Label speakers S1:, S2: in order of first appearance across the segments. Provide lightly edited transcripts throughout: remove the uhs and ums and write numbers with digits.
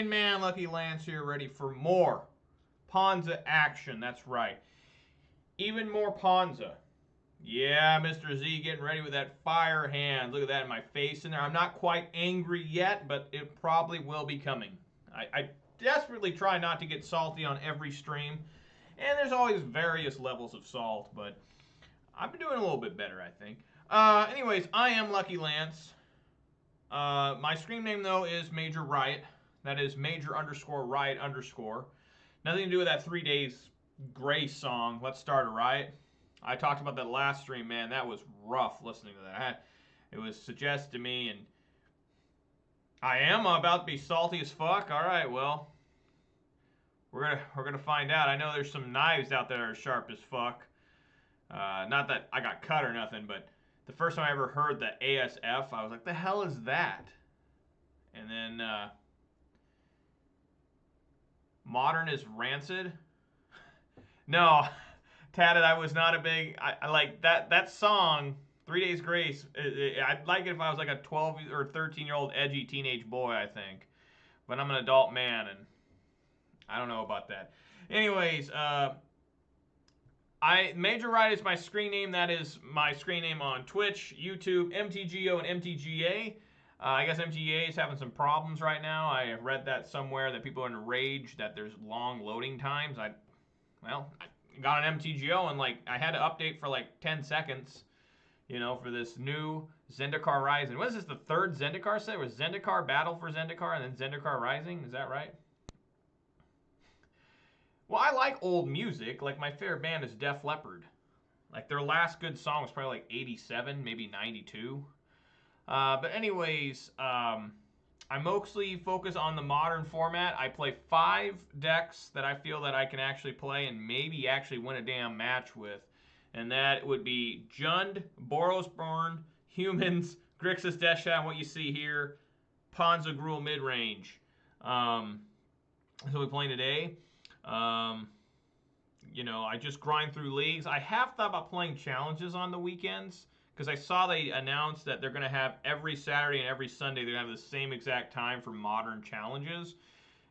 S1: main man, Lucky Lance here, ready for more Ponza action. That's right. Even more Ponza. Yeah, Mr. Z getting ready with that fire hand. Look at that in my face in there. I'm not quite angry yet, but it probably will be coming. I desperately try not to get salty on every stream. And there's always various levels of salt, but I've been doing a little bit better, I think. Anyways, I am Lucky Lance. My stream name, though, is Major Riot. That is Major_Riot_. Nothing to do with that 3 Days Grace song, Let's Start a Riot. I talked about that last stream, man. That was rough listening to that. It was suggested to me, and I am about to be salty as fuck. All right, well, we're gonna find out. I know there's some knives out there that are sharp as fuck. Not that I got cut or nothing, but the first time I ever heard the ASF, I was like, the hell is that? And then Modern is rancid. No, Tatted, I was not a big. I like that song, 3 Days Grace. I'd like it if I was like a 12 or 13-year-old edgy teenage boy, I think. But I'm an adult man, and I don't know about that. Anyways, Major Riot is my screen name. That is my screen name on Twitch, YouTube, MTGO, and MTGA. I guess MTGA is having some problems right now. I have read that somewhere that people are enraged that there's long loading times. I got an MTGO and I had to update for 10 seconds, for this new Zendikar Rising. What is this, the third Zendikar set? It was Zendikar, Battle for Zendikar, and then Zendikar Rising. Is that right? Well, I like old music. My favorite band is Def Leppard. Their last good song was probably 87, maybe 92. But anyways, I mostly focus on the modern format. I play 5 decks that I feel that I can actually play and maybe actually win a damn match with. And that would be Jund, Boros Burn, Humans, Grixis Death Shot, and what you see here, Ponza Gruul Midrange. That's what we're playing today. I just grind through leagues. I have thought about playing challenges on the weekends, because I saw they announced that they're going to have every Saturday and every Sunday, they're going to have the same exact time for modern challenges.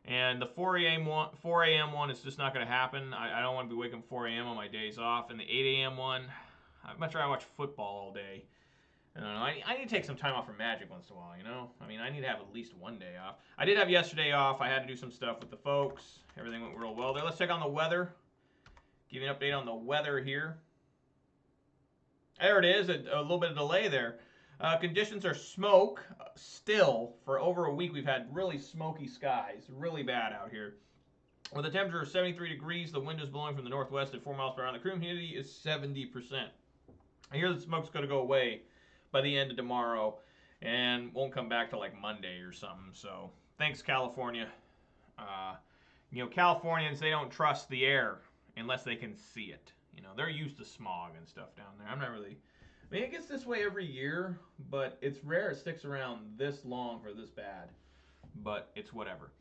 S1: And the 4 a.m. one is just not going to happen. I don't want to be waking 4 a.m. on my days off. And the 8 a.m. one, I'd much rather watch football all day. I don't know. I need to take some time off from Magic once in a while, I need to have at least one day off. I did have yesterday off. I had to do some stuff with the folks. Everything went real well there. Let's check on the weather. Give you an update on the weather here. There it is, a little bit of delay there. Conditions are smoke still. For over a week, we've had really smoky skies. Really bad out here. With a temperature of 73 degrees, the wind is blowing from the northwest at 4 miles per hour. The current humidity is 70%. I hear the smoke's going to go away by the end of tomorrow and won't come back till Monday or something. So thanks, California. Californians, they don't trust the air unless they can see it. They're used to smog and stuff down there. I'm not really. It gets this way every year, but it's rare it sticks around this long for this bad. But it's whatever.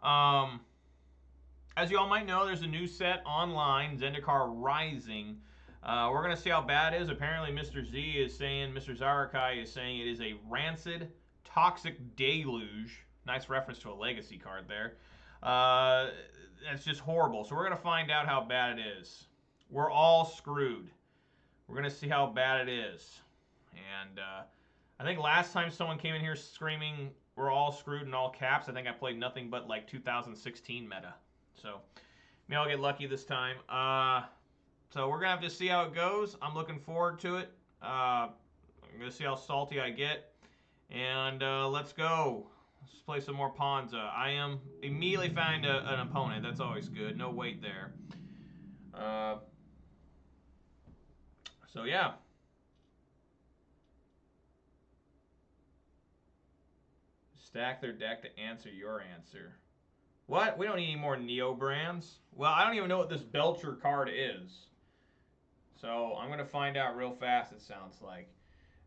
S1: As you all might know, there's a new set online, Zendikar Rising. We're going to see how bad it is. Apparently, Mr. Zarakai is saying it is a rancid, toxic deluge. Nice reference to a legacy card there. It's just horrible. So we're going to find out how bad it is. We're all screwed. We're going to see how bad it is. And I think last time someone came in here screaming, we're all screwed in all caps, I think I played nothing but 2016 meta. So maybe I'll get lucky this time. So we're going to have to see how it goes. I'm looking forward to it. I'm going to see how salty I get. And let's go. Let's play some more Ponza. I am immediately find an opponent. That's always good. No wait there. So yeah. Stack their deck to answer your answer. What? We don't need any more Neo brands. Well, I don't even know what this Belcher card is. So I'm going to find out real fast, it sounds like.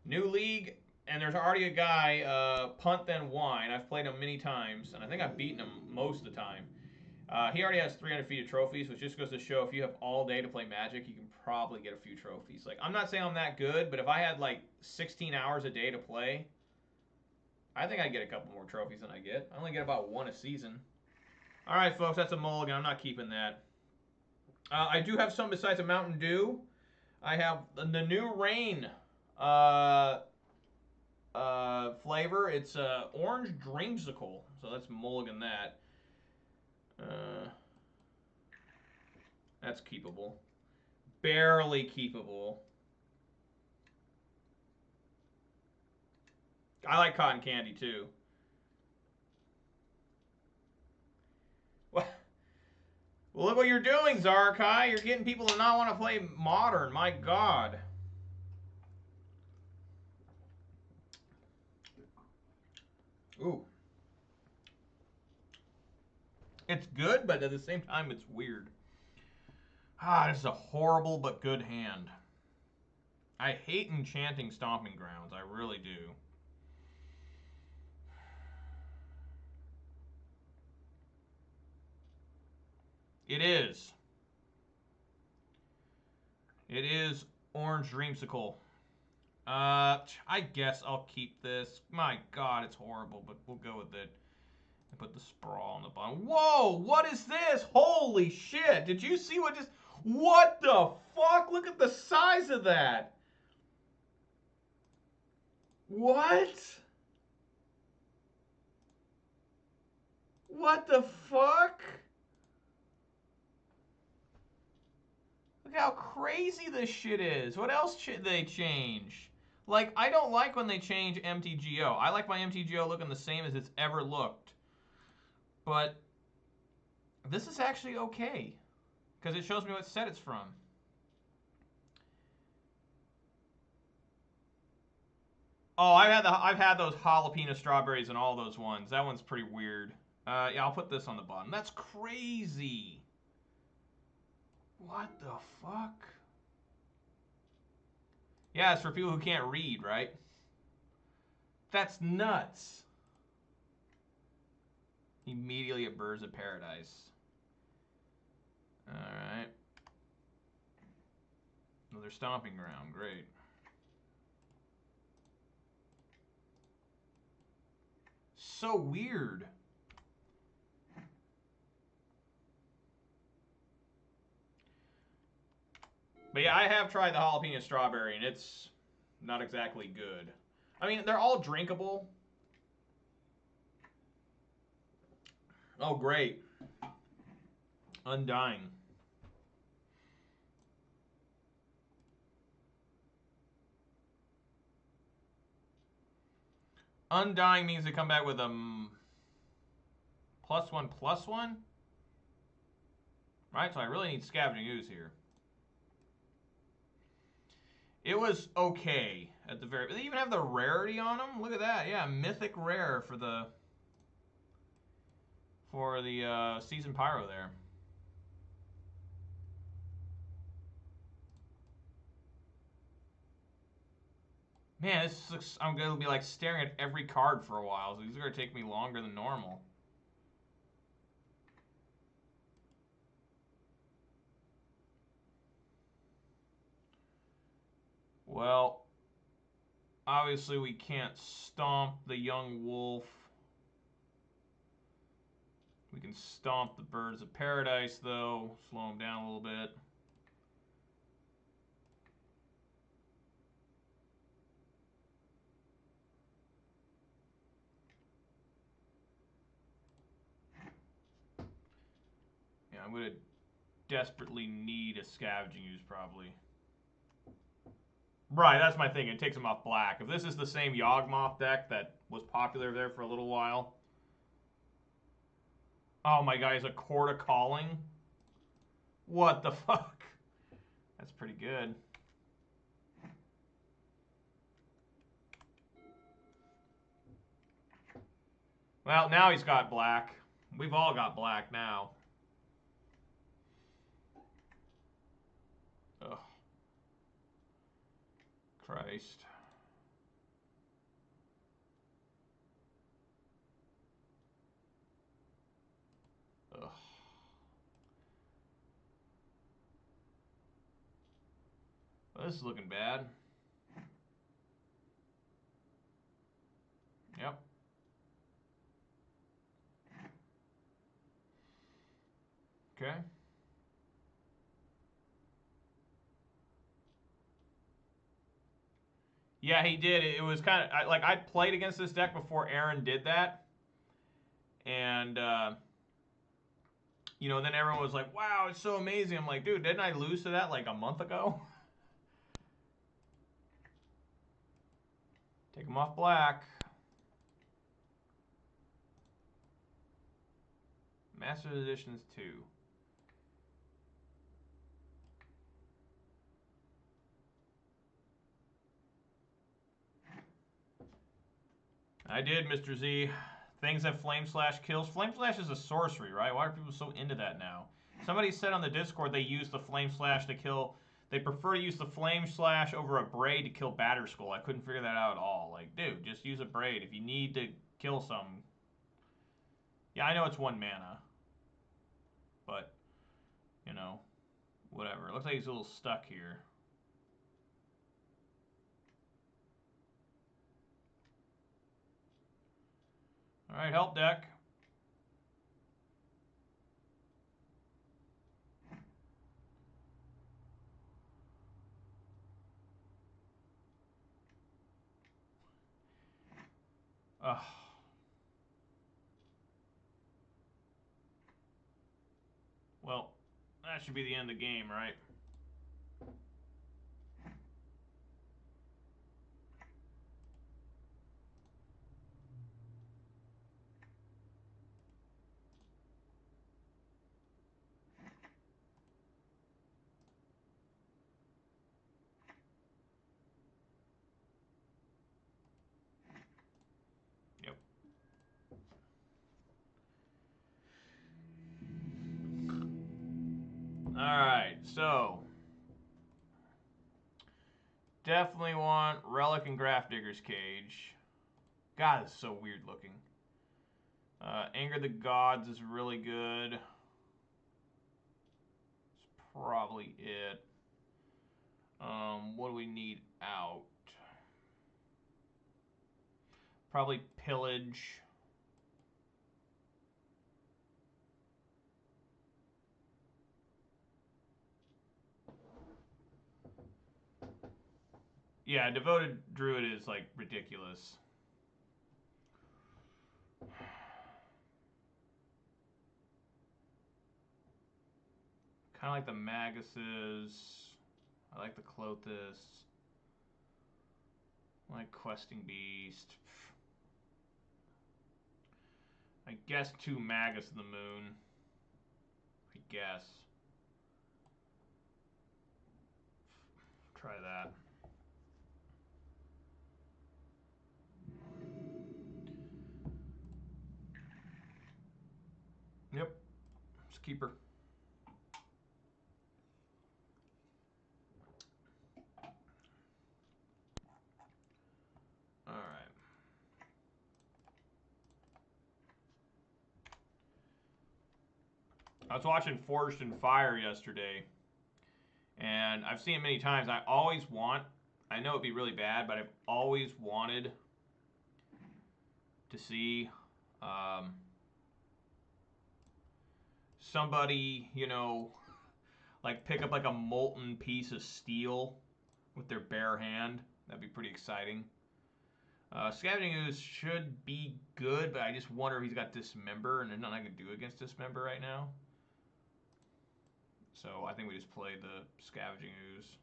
S1: New league, and there's already a guy, Punt Then Wine. I've played him many times, and I think I've beaten him most of the time. He already has 300 feet of trophies, which just goes to show if you have all day to play Magic, you can probably get a few trophies. I'm not saying I'm that good, but if I had 16 hours a day to play, I think I get a couple more trophies than I get. I only get about 1 a season. All right, folks, that's a mulligan. I'm not keeping that. I do have some besides a Mountain Dew. I have the new Rain flavor. It's orange dreamsicle. So let's mulligan that. That's keepable. Barely keepable. I like cotton candy too. What? Well, look what you're doing, Zarkai. You're getting people to not want to play Modern. My God. Ooh. It's good, but at the same time, it's weird. Ah, this is a horrible but good hand. I hate enchanting Stomping Grounds. I really do. It is. It is Orange Dreamsicle. I guess I'll keep this. My God, it's horrible, but we'll go with it. I put the sprawl on the bottom. Whoa, what is this? Holy shit. Did you see what just... What the fuck? Look at the size of that. What? What the fuck? Look how crazy this shit is. What else should they change? Like, I don't like when they change MTGO. I like my MTGO looking the same as it's ever looked. But this is actually okay. Because it shows me what set it's from. Oh, I've had those jalapeno strawberries and all those ones. That one's pretty weird. Yeah, I'll put this on the bottom. That's crazy. What the fuck? Yeah, it's for people who can't read, right? That's nuts. Immediately at Birds of Paradise. Alright. Another Stomping Ground. Great. So weird. But yeah, I have tried the jalapeno strawberry, and it's not exactly good. I mean, they're all drinkable. Oh, great. Undying. Undying means they come back with a +1/+1. Right, so I really need Scavenging Ooze here. It was okay at the very... They even have the rarity on them. Look at that. Yeah, mythic rare for the Season Pyro there. Man, this looks, I'm going to be like staring at every card for a while. So these are going to take me longer than normal. Well, obviously we can't stomp the Young Wolf. We can stomp the Birds of Paradise, though. Slow them down a little bit. Yeah, I'm going to desperately need a Scavenging Ooze, probably. Right, that's my thing. It takes them off black. If this is the same Yawgmoth deck that was popular there for a little while. Oh my God, he's a Court of Calling? What the fuck? That's pretty good. Well, now he's got black. We've all got black now. Ugh. Christ. Ugh. Well, this is looking bad. Yep. Okay. Yeah, he did. It was kind of like I played against this deck before Aaron did that, and you know, then everyone was like, "Wow, it's so amazing." I'm like, "Dude, didn't I lose to that like a month ago?" Take him off black. Masters Editions 2. I did, Mr. Z. Things that Flame Slash kills. Flame Slash is a sorcery, right? Why are people so into that now? Somebody said on the Discord they use the Flame Slash to kill. They prefer to use the Flame Slash over a Braid to kill Batterskull. I couldn't figure that out at all. Like, dude, just use a Braid. If you need to kill some. Yeah, I know it's 1 mana. But, you know, whatever. It looks like he's a little stuck here. Alright, help deck. Ugh. Well, that should be the end of the game, right? Yep. Alright, so definitely want Relic and Grafdigger's Cage. God, it's so weird looking. Anger the Gods is really good. That's probably it. What do we need out? Probably Pillage. Yeah, Devoted Druid is like ridiculous. Kind of like the Maguses. I like the Clothis. I like Questing Beast. I guess 2 Magus in the Moon. I guess. Try that. Yep. Just keep her. Alright. I was watching Forged in Fire yesterday, and I've seen it many times. I know it'd be really bad, but I've always wanted to see somebody, you know, like pick up like a molten piece of steel with their bare hand. That'd be pretty exciting. Scavenging Ooze should be good, but I just wonder if he's got Dismember, and there's nothing I can do against Dismember right now. So I think we just play the Scavenging Ooze.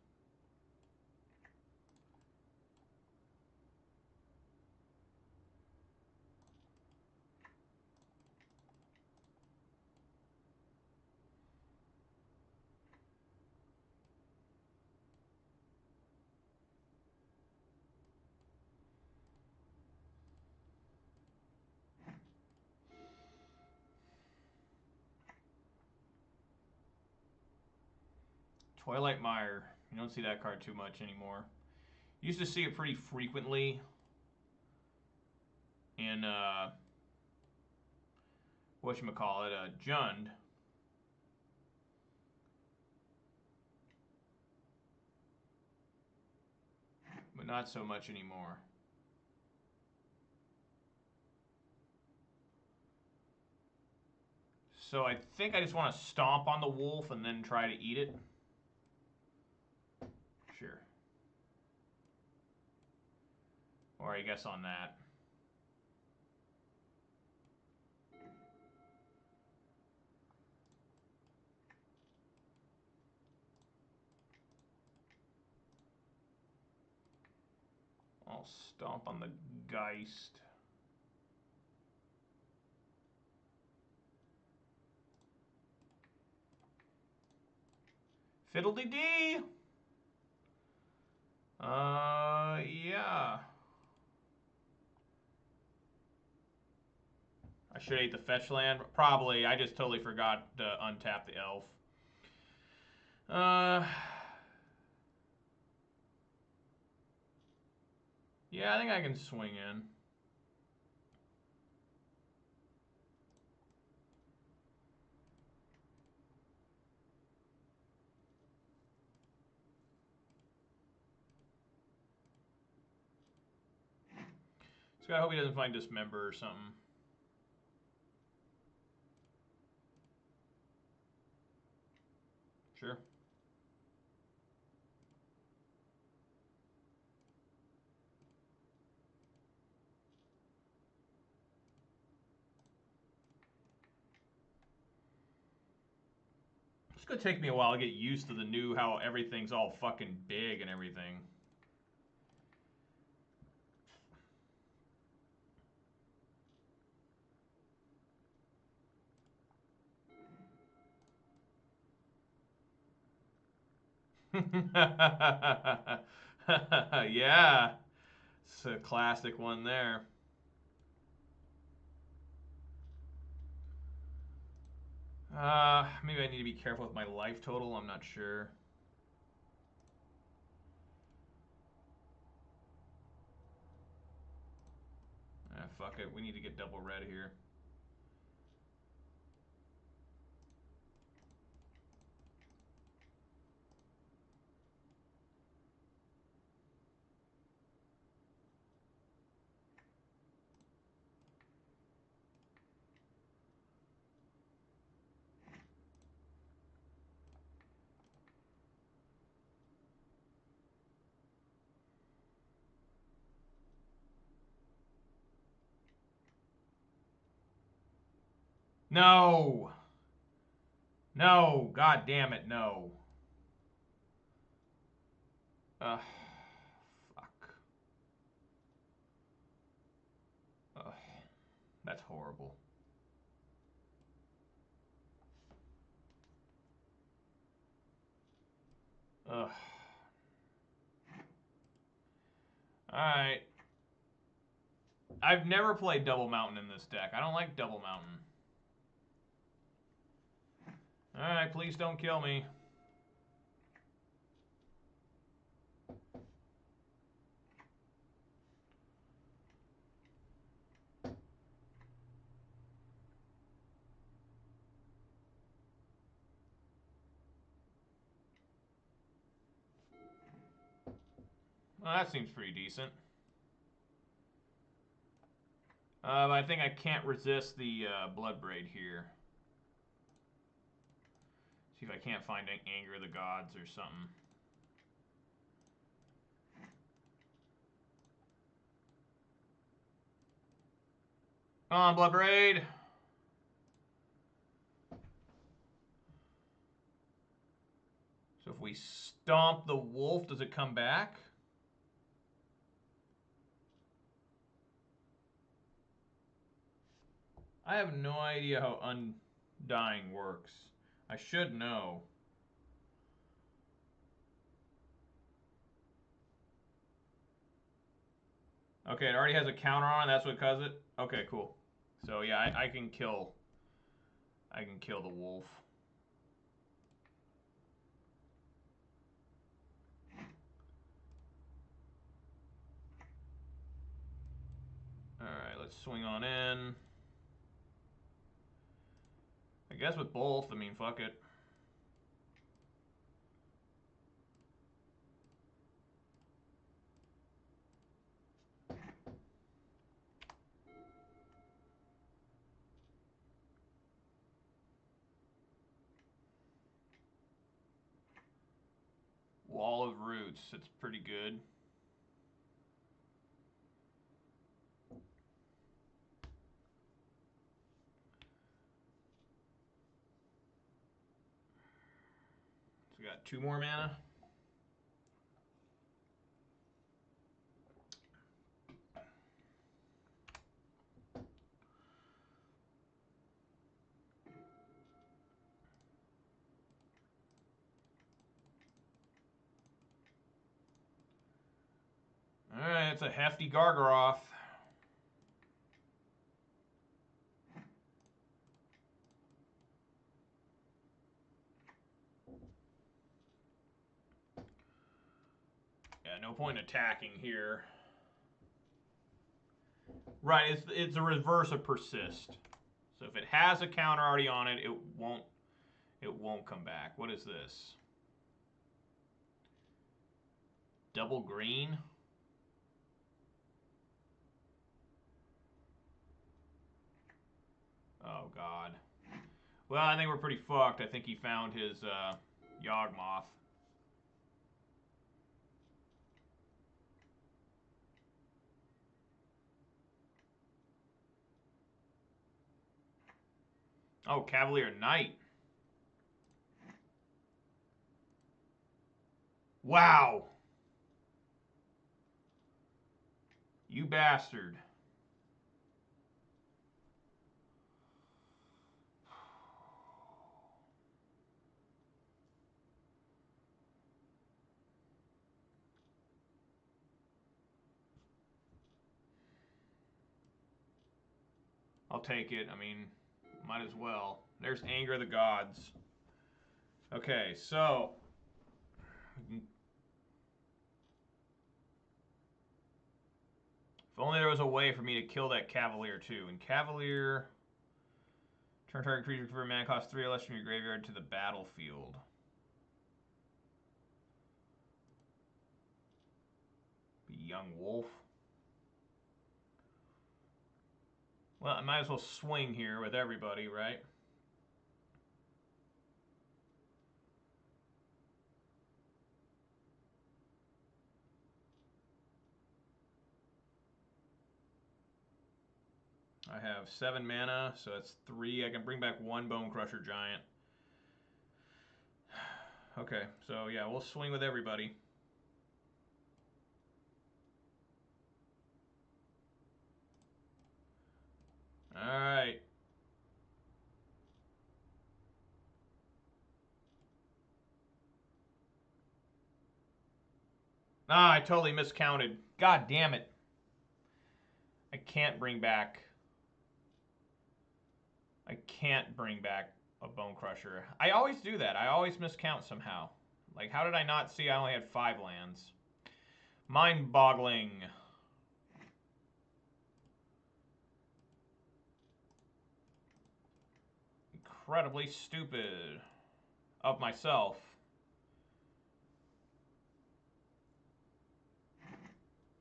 S1: Twilight Mire. You don't see that card too much anymore. Used to see it pretty frequently in whatchamacallit, Jund. But not so much anymore. So I think I just want to stomp on the wolf and then try to eat it. Sure. Or I guess on that. I'll stomp on the Geist. Fiddle-dee-dee! Yeah. I should ate the fetch land. Probably. I just totally forgot to untap the elf. Yeah, I think I can swing in. So I hope he doesn't find Dismember or something. Sure. It's gonna take me a while to get used to the new, how everything's all fucking big and everything. Yeah. It's a classic one there. Maybe I need to be careful with my life total. I'm not sure. Fuck it. We need to get double red here. No! No! God damn it, no. Fuck. That's horrible. Ugh. Alright. I've never played Double Mountain in this deck. I don't like Double Mountain. Alright, please don't kill me. Well, that seems pretty decent. I think I can't resist the Bloodbraid here. See if I can't find Anger of the Gods or something. Come on, Bloodbraid! So if we stomp the wolf, does it come back? I have no idea how Undying works. I should know. Okay, it already has a counter on it. That's what caused it? Okay, cool. So yeah, I can kill the wolf. Alright, let's swing on in. I guess with both, I mean, fuck it. of Roots. It's pretty good. So we got 2 more mana. Alright, it's a hefty Gargaroth. Yeah, no point in attacking here. Right, it's a reverse of Persist. So if it has a counter already on it, it won't come back. What is this? Double green? Oh, God. Well, I think we're pretty fucked. I think he found his Yawgmoth. Oh, Cavalier Knight. Wow. You bastard. I'll take it. I mean, might as well. There's Anger of the Gods. Okay, so if only there was a way for me to kill that Cavalier too. And Cavalier, turn target creature for a mana cost 3 or less from your graveyard to the battlefield. Young Wolf. Well, I might as well swing here with everybody, right? I have 7 mana, so that's 3. I can bring back 1 Bone Crusher Giant. Okay, so yeah, we'll swing with everybody. Alright. Ah, I totally miscounted. God damn it. I can't bring back a Bone Crusher. I always do that. I always miscount somehow. Like, how did I not see I only had 5 lands? Mind-boggling. Incredibly stupid of myself.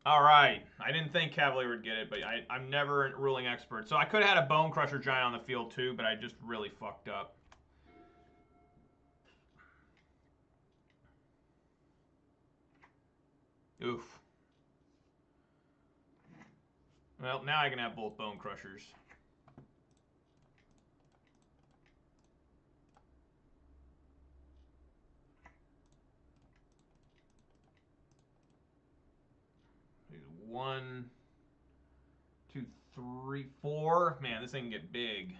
S1: All right. I didn't think Cavalier would get it, but I'm never a ruling expert. So I could have had a Bone Crusher Giant on the field too, but I just really fucked up. Oof. Well, now I can have both Bone Crushers. One, 2, 3, 4. Man, this thing can get big.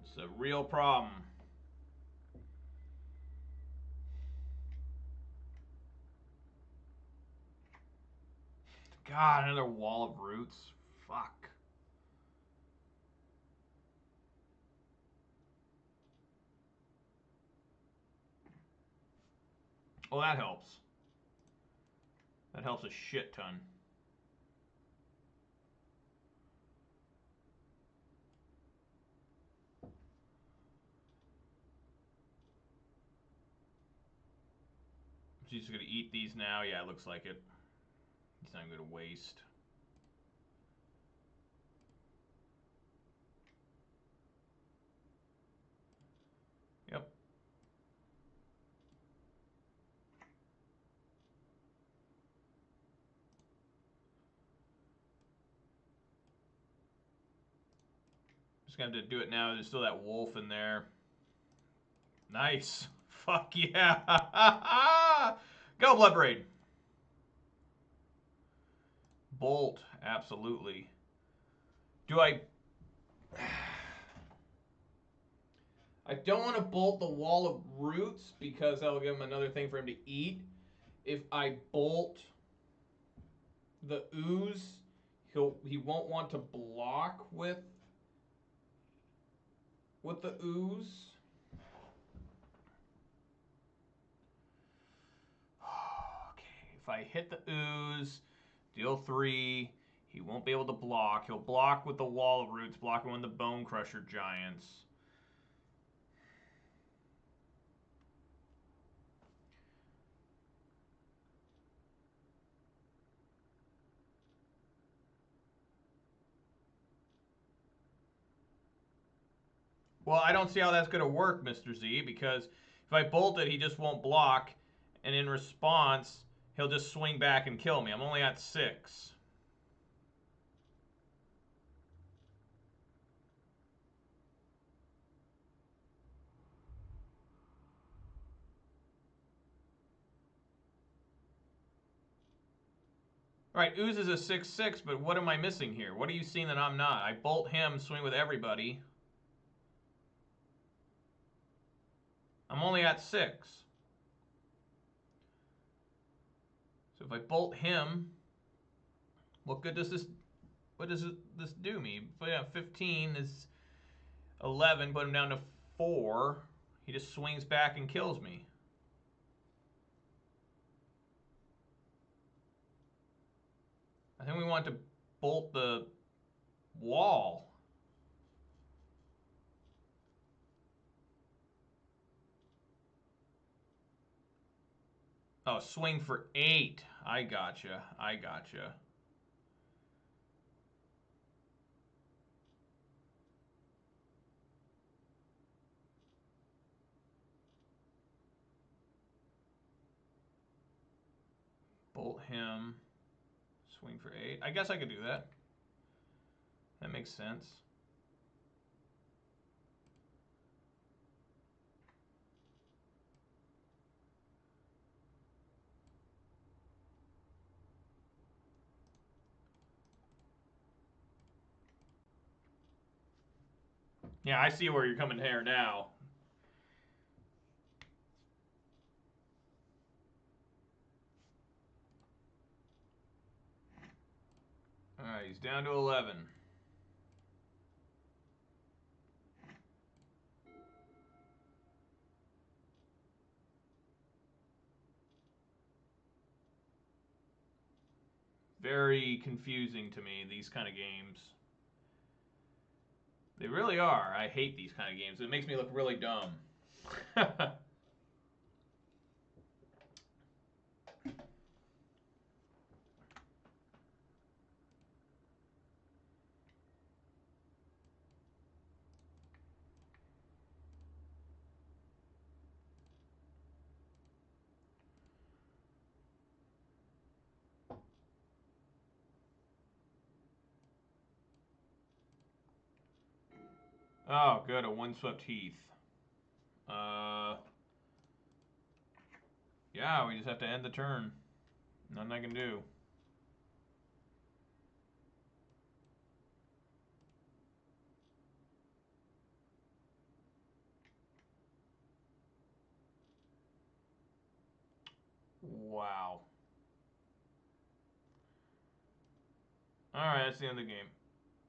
S1: It's a real problem. God, another Wall of Roots. Fuck. Oh, that helps. That helps a shit ton. She's just going to eat these now. Yeah, it looks like it. He's not going to waste. Just gonna have to do it now. There's still that wolf in there. Nice. Fuck yeah. Go, Bloodbraid. Bolt, absolutely. Do I... I don't want to bolt the Wall of Roots because that'll give him another thing for him to eat. If I bolt the Ooze, he won't want to block with the Ooze. Okay, if I hit the Ooze, deal 3, he won't be able to block. He'll block with the Wall of Roots, blocking with the Bone Crusher Giants. Well, I don't see how that's going to work, Mr. Z, because if I bolt it, he just won't block, and in response, he'll just swing back and kill me. I'm only at 6. All right, Ooze is a 6/6, but what am I missing here? What are you seeing that I'm not? I bolt him, swing with everybody. I'm only at 6. So if I bolt him, what does this do me? But yeah, 15 is 11, put him down to 4. He just swings back and kills me. I think we want to bolt the wall. Oh, swing for 8. I gotcha. I gotcha. Bolt him. Swing for 8. I guess I could do that. That makes sense. Yeah, I see where you're coming here now. All right, he's down to 11. Very confusing to me, these kind of games. They really are. I hate these kind of games. It makes me look really dumb. Oh, good, a Windswept Heath. Yeah, we just have to end the turn. Nothing I can do. Wow. Alright, that's the end of the game.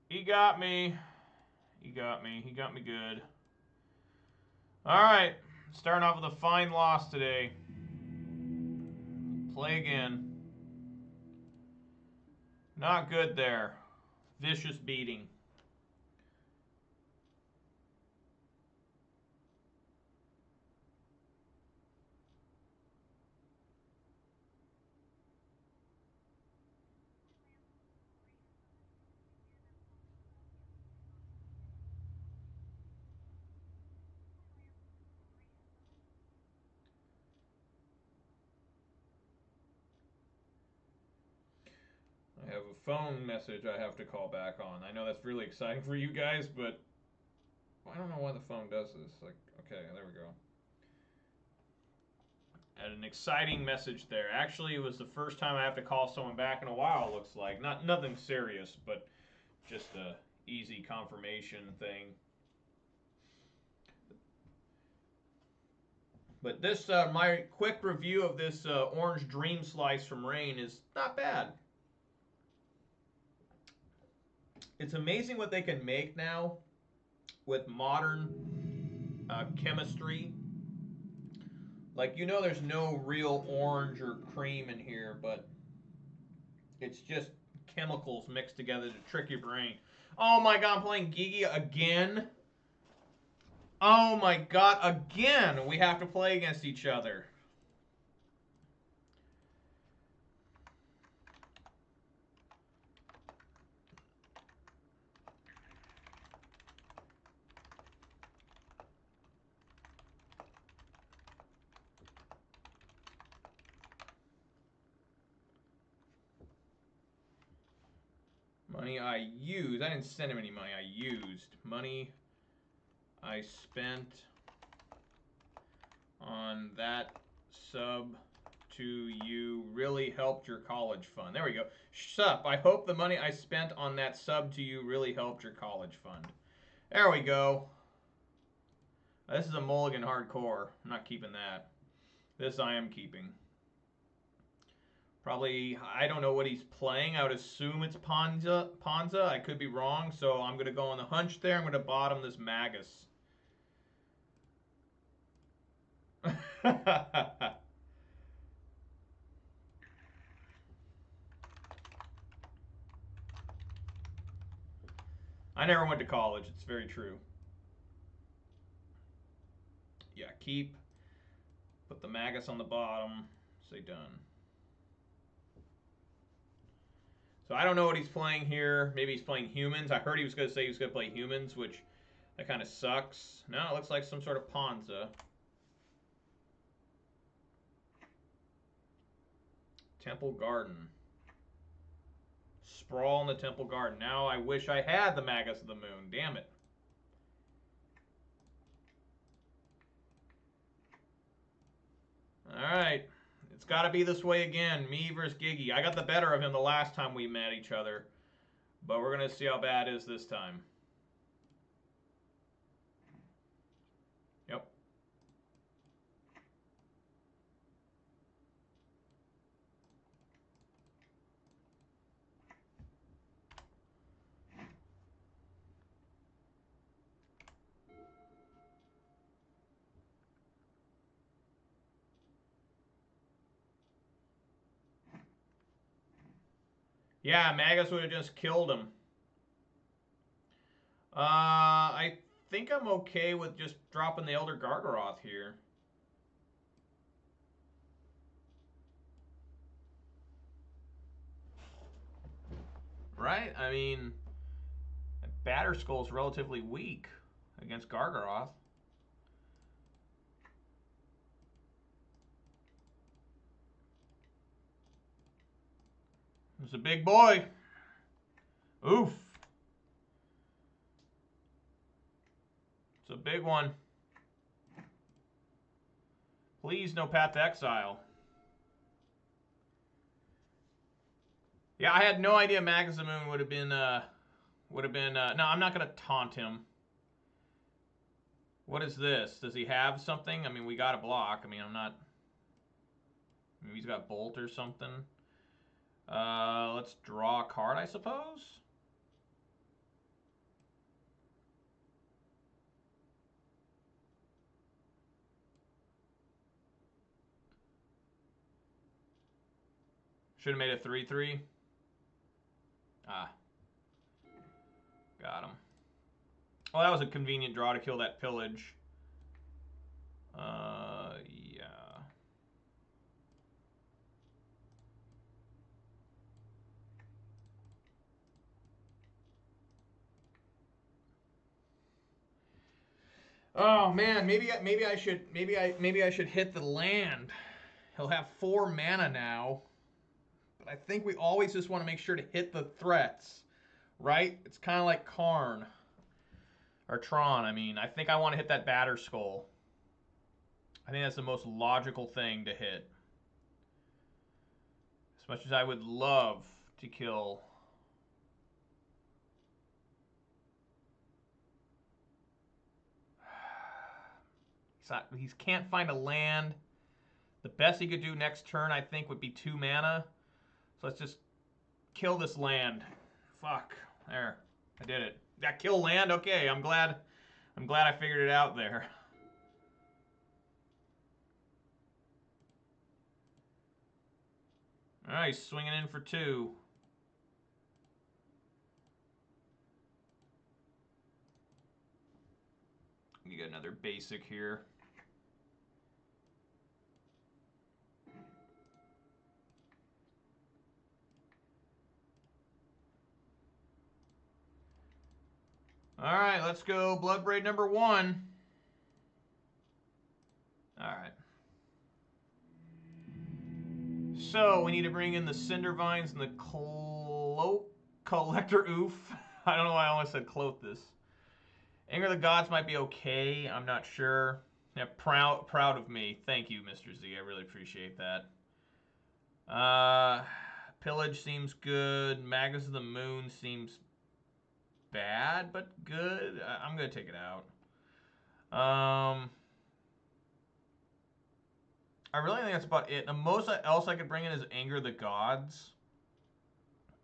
S1: He got me. He got me. He got me good. Alright. Starting off with a fine loss today. Play again. Not good there. Vicious beating. I have a phone message I have to call back on. I know that's really exciting for you guys, but I don't know why the phone does this. Like, okay, there we go. Had an exciting message there. Actually, it was the first time I have to call someone back in a while. It looks like nothing serious, but just a easy confirmation thing. But this, my quick review of this orange dream slice from Rain is not bad. It's amazing what they can make now with modern chemistry. Like, you know, there's no real orange or cream in here, but it's just chemicals mixed together to trick your brain. Oh my god, I'm playing Gigi again. Oh my god, again! We have to play against each other. Money I used. I didn't send him any money. I used. Money I spent on that sub to you really helped your college fund. There we go. Sup. I hope the money I spent on that sub to you really helped your college fund. There we go. This is a mulligan hardcore. I'm not keeping that. This I am keeping. Probably, I don't know what he's playing. I would assume it's Ponza. I could be wrong, so I'm going to go on the hunch there. I'm going to bottom this Magus. I never went to college. It's very true. Yeah, keep. Put the Magus on the bottom. Say done. So I don't know what he's playing here. Maybe he's playing humans. I heard he was going to say he was going to play humans, which that kind of sucks. No, it looks like some sort of Ponza. Temple Garden. Sprawl in the Temple Garden. Now I wish I had the Magus of the Moon. Damn it. Alright. It's got to be this way again. Me versus Gigi. I got the better of him the last time we met each other. But we're going to see how bad it is this time. Yep. Yeah, Magus would have just killed him. I think I'm okay with just dropping the Elder Gargaroth here. Right? I mean, Batterskull's relatively weak against Gargaroth. It's a big boy. Oof. It's a big one. Please, no Path to Exile. Yeah, I had no idea Magus of the Moon would have been, no, I'm not going to taunt him. What is this? Does he have something? I mean, we got a block. I mean, I'm not, maybe he's got Bolt or something. Let's draw a card, I suppose. Should have made a 3/3. Ah. Got him. Well, that was a convenient draw to kill that pillage. Yeah. Oh man, maybe I should hit the land. He'll have 4 mana now. But I think we always just want to make sure to hit the threats, right? It's kind of like Karn. Or Tron, I mean. I think I want to hit that Batter Skull. I think that's the most logical thing to hit. As much as I would love to kill... He can't find a land. The best he could do next turn, I think, would be 2 mana. So let's just kill this land. Fuck. There. I did it. That kill land? Okay, I'm glad I figured it out there. Alright, swinging in for 2. You get another basic here. Alright, let's go Bloodbraid number 1. Alright. So, we need to bring in the Cindervines and the Collector Oof. I don't know why I almost said Clothis. Anger of the Gods might be okay. I'm not sure. Yeah, proud of me. Thank you, Mr. Z. I really appreciate that. Pillage seems good. Magus of the Moon seems bad, but good. I'm going to take it out. I really think that's about it. The most else I could bring in is Anger of the Gods,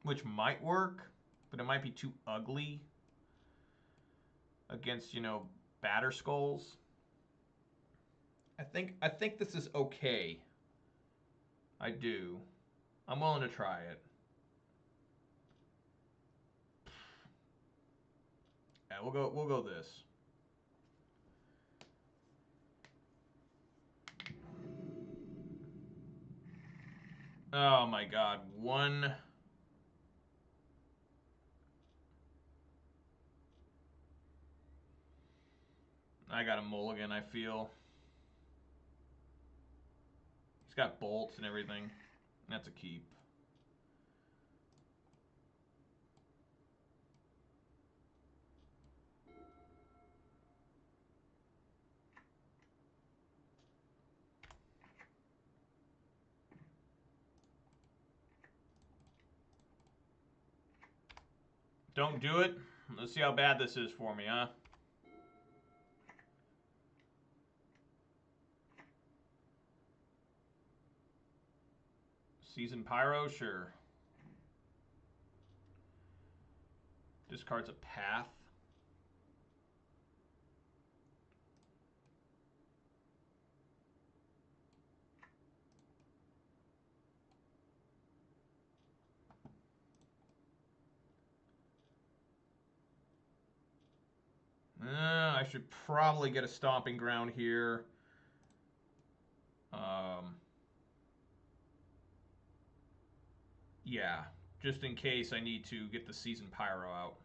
S1: which might work, but it might be too ugly against, you know, Batter Skulls. I think this is okay. I do. I'm willing to try it. Yeah, we'll go this. Oh my god, 1. I got a mulligan, I feel. He's got bolts and everything. That's a keep. Don't do it. Let's see how bad this is for me, huh? Season Pyro, sure. Discards a path. I should probably get a stomping ground here. Yeah, just in case I need to get the Season Pyro out.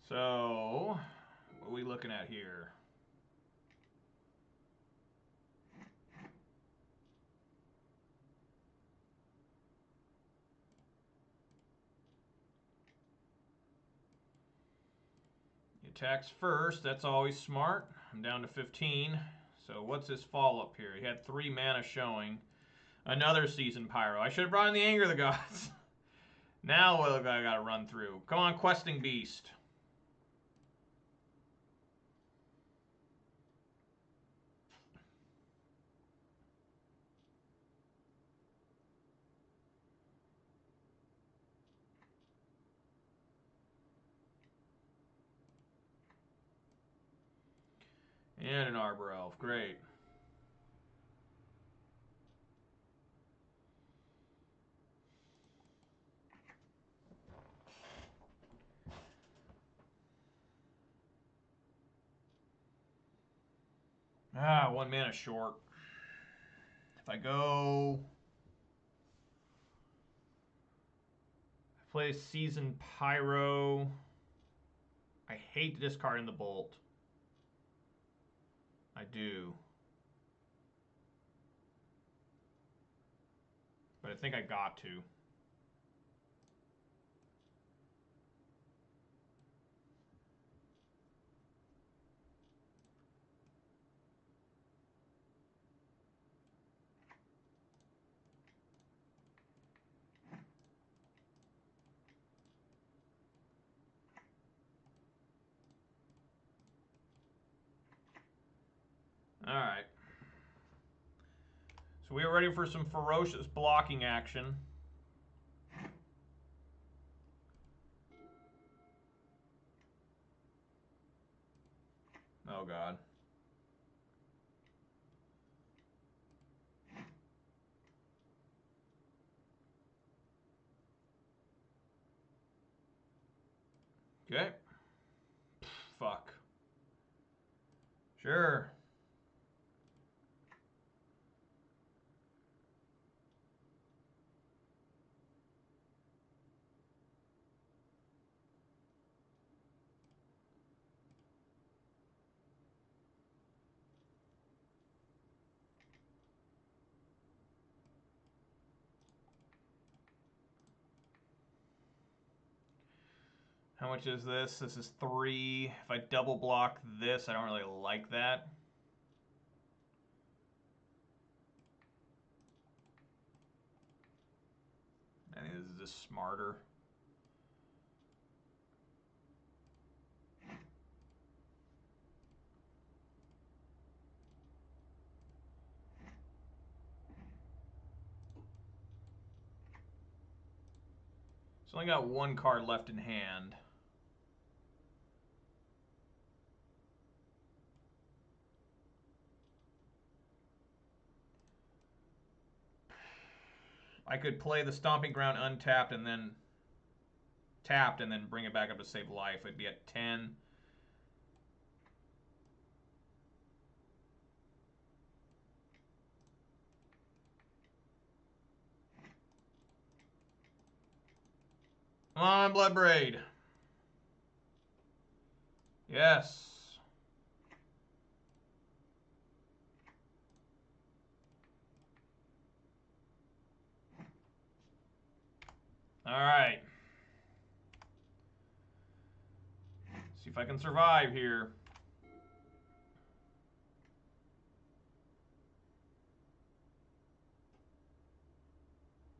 S1: So, what are we looking at here? He attacks first. That's always smart. I'm down to 15. So what's his follow-up here? He had 3 mana showing. Another Season Pyro. I should have brought in the Anger of the Gods. Now what I got to run through? Come on, Questing Beast. And an Arbor Elf. Great. Ah, 1 mana short. If I go... I play Season Pyro. I hate discarding the Bolt. I do. but I think I got to. All right. So we are ready for some ferocious blocking action. Oh, God. Okay. Fuck. Sure. How much is this? This is 3. If I double block this, I don't really like that. I think this is just smarter. So I only got 1 card left in hand. I could play the Stomping Ground untapped and then tapped and then bring it back up to save life. It'd be at 10. Come on, Bloodbraid. Yes. All right. See if I can survive here.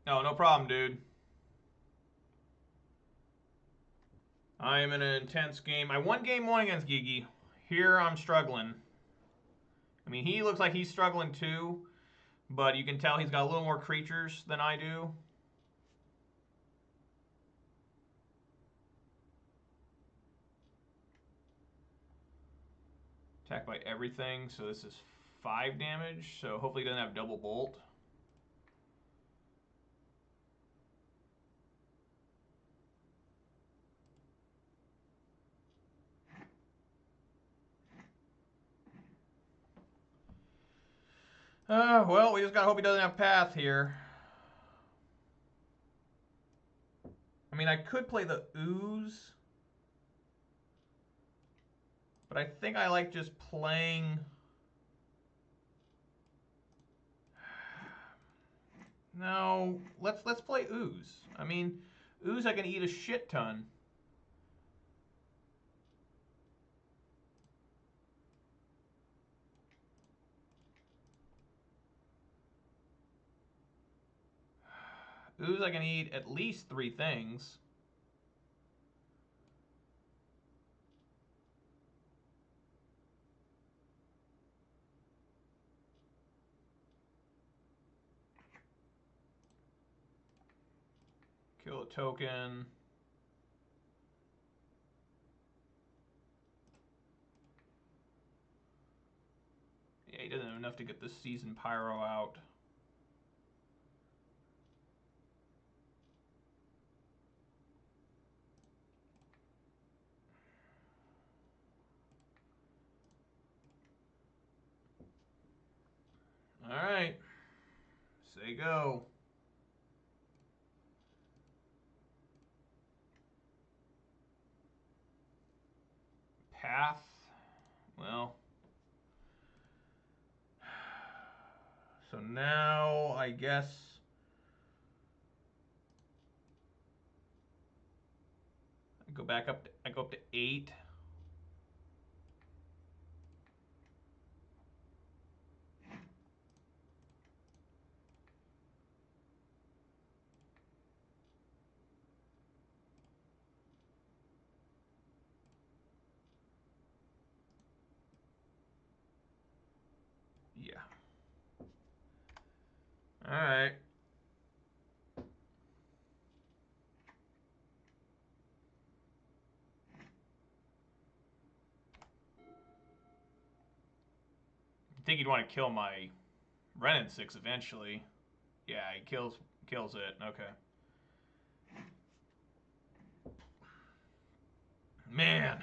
S1: No, no problem, dude. I am in an intense game. I won game 1 against Gigi. Here I'm struggling. I mean, he looks like he's struggling too, but you can tell he's got a little more creatures than I do. Attacked by everything, so this is 5 damage, so hopefully he doesn't have double bolt. Well, we just gotta hope he doesn't have path here. I mean, I could play the ooze, but I think I like just playing. No, let's play ooze. I mean, ooze I can eat a shit ton. Ooze I can eat at least 3 things. Kill a token. Yeah, he doesn't have enough to get the Season Pyro out. Alright. Say go. Path. Well. So now, I guess go back up. I go up to 8. Yeah. All right. I think he'd want to kill my Renin 6 eventually. Yeah, he kills it. Okay. Man.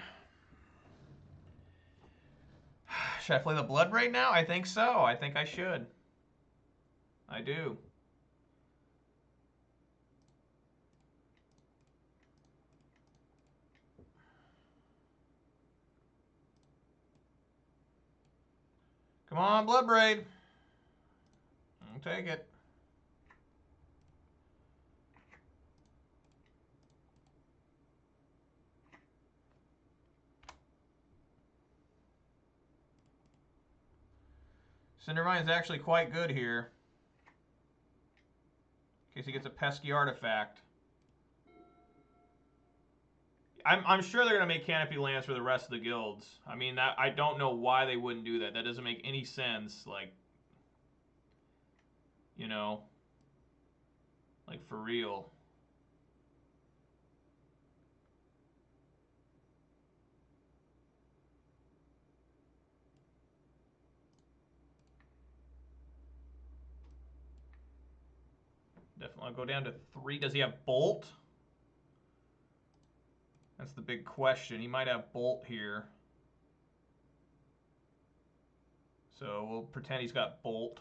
S1: Should I play the Blood Braid now? I think so. I think I should. I do. Come on, Blood Braid. I'll take it. Cindervine's actually quite good here. In case he gets a pesky artifact. I'm sure they're going to make Canopy lands for the rest of the guilds. I mean, I don't know why they wouldn't do that. That doesn't make any sense. Like, you know, like for real. Definitely I'll go down to 3. Does he have Bolt? That's the big question. He might have Bolt here. So we'll pretend he's got Bolt.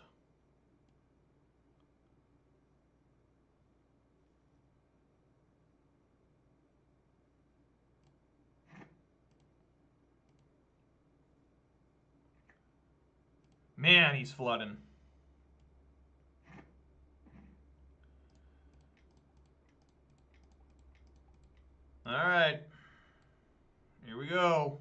S1: Man, he's flooding. All right. Here we go.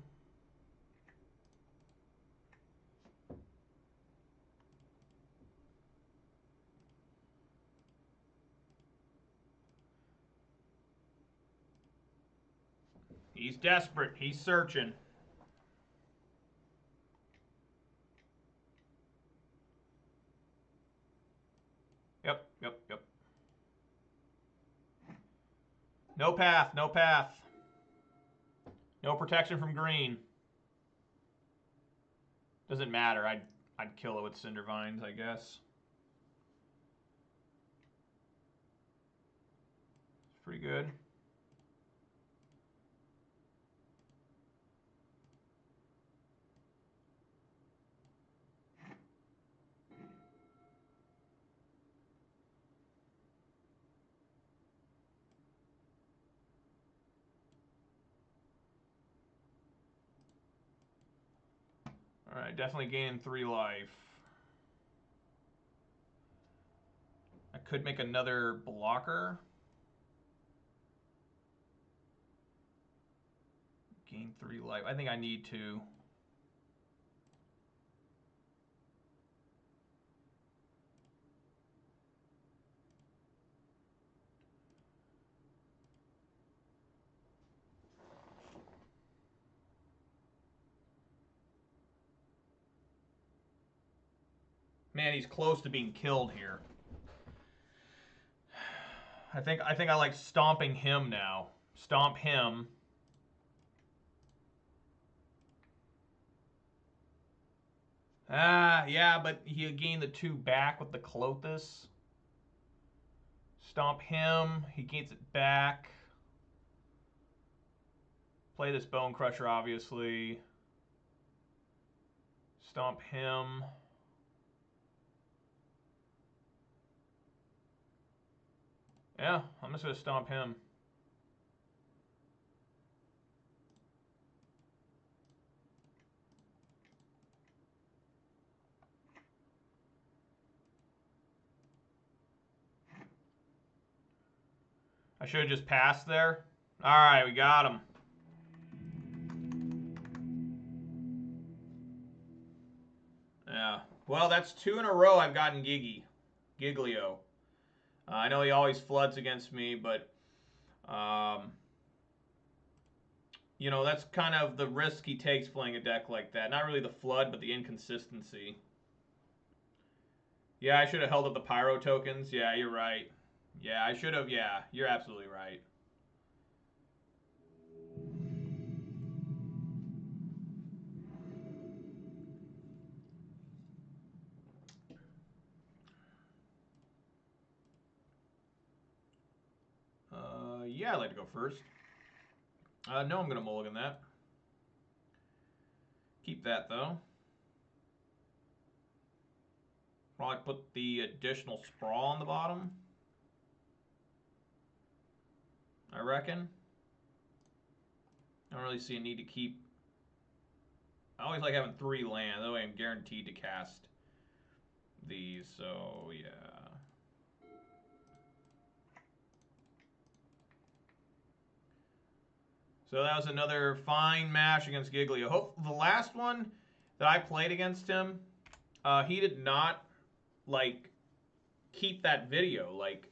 S1: He's desperate. He's searching. Yep. No path. No protection from green. Doesn't matter. I'd kill it with Cindervines, I guess. It's pretty good. All right, definitely gaining 3 life. I could make another blocker. Gain 3 life. I think I need to. Man, he's close to being killed here. I think I like stomping him now. Stomp him. Yeah, but he'll gain the 2 back with the Clothis. Stomp him. He gains it back. Play this Bone Crusher, obviously. Stomp him. Yeah, I'm just going to stomp him. I should have just passed there. All right, we got him. Well, that's 2 in a row I've gotten Giglio. I know he always floods against me, but you know, that's kind of the risk he takes playing a deck like that. Not really the flood, but the inconsistency. Yeah, I should have held up the Pyro tokens. Yeah, you're right. Yeah, I should have. Yeah, you're absolutely right. Yeah, I'd like to go first. No, I'm going to mulligan that. Keep that, though. Probably put the additional sprawl on the bottom. I reckon. I don't really see a need to keep... I always like having 3 land. That way I'm guaranteed to cast these, so yeah. So that was another fine match against Giglio. The last one that I played against him, he did not, like, keep that video. Like,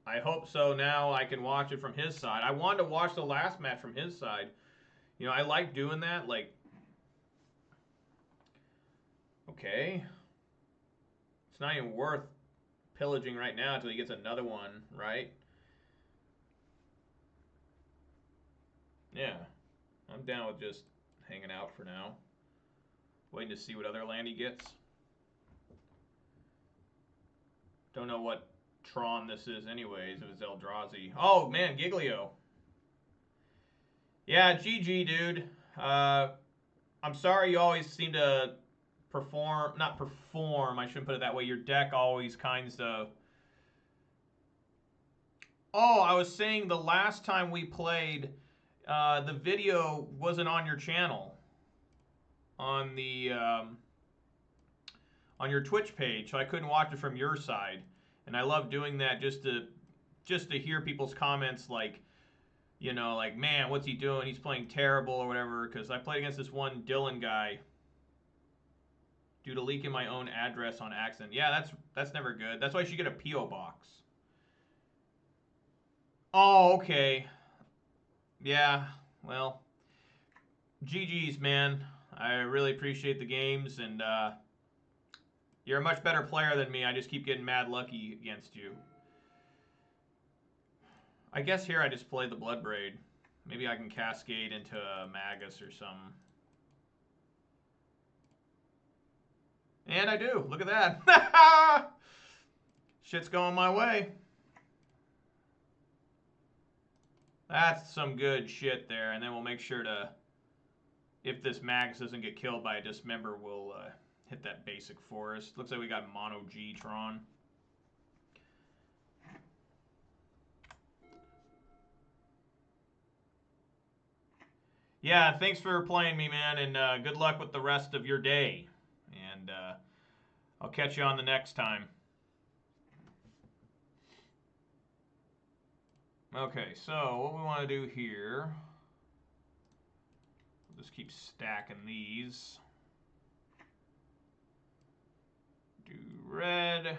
S1: I hope so now I can watch it from his side. I wanted to watch the last match from his side. You know, I like doing that. Like, okay. It's not even worth pillaging right now until he gets another one, right? Yeah. I'm down with just hanging out for now. Waiting to see what other land he gets. Don't know what Tron this is anyways, if it's Eldrazi. Oh, man, Giglio. Yeah, GG, dude. I'm sorry you always seem to not perform, I shouldn't put it that way. Your deck always kinds of... Oh, I was saying the last time we played, the video wasn't on your channel. On the... on your Twitch page, so I couldn't watch it from your side. And I love doing that just to hear people's comments like, you know, like, man, what's he doing? He's playing terrible or whatever. Because I played against this one Dylan guy due to leaking my own address on accident. Yeah, that's never good. That's why you should get a P.O. box. Oh, okay. Yeah, well, GG's, man. I really appreciate the games, and you're a much better player than me. I just keep getting mad lucky against you. I guess here I just play the Bloodbraid. Maybe I can cascade into a Magus or something. And I do. Look at that. Shit's going my way. That's some good shit there. And then we'll make sure to, if this Magus doesn't get killed by a Dismember, we'll hit that basic forest. Looks like we got Mono G-Tron. Yeah, thanks for playing me, man, and good luck with the rest of your day. And I'll catch you on the next time. Okay, so what we want to do here, we'll just keep stacking these. Do red.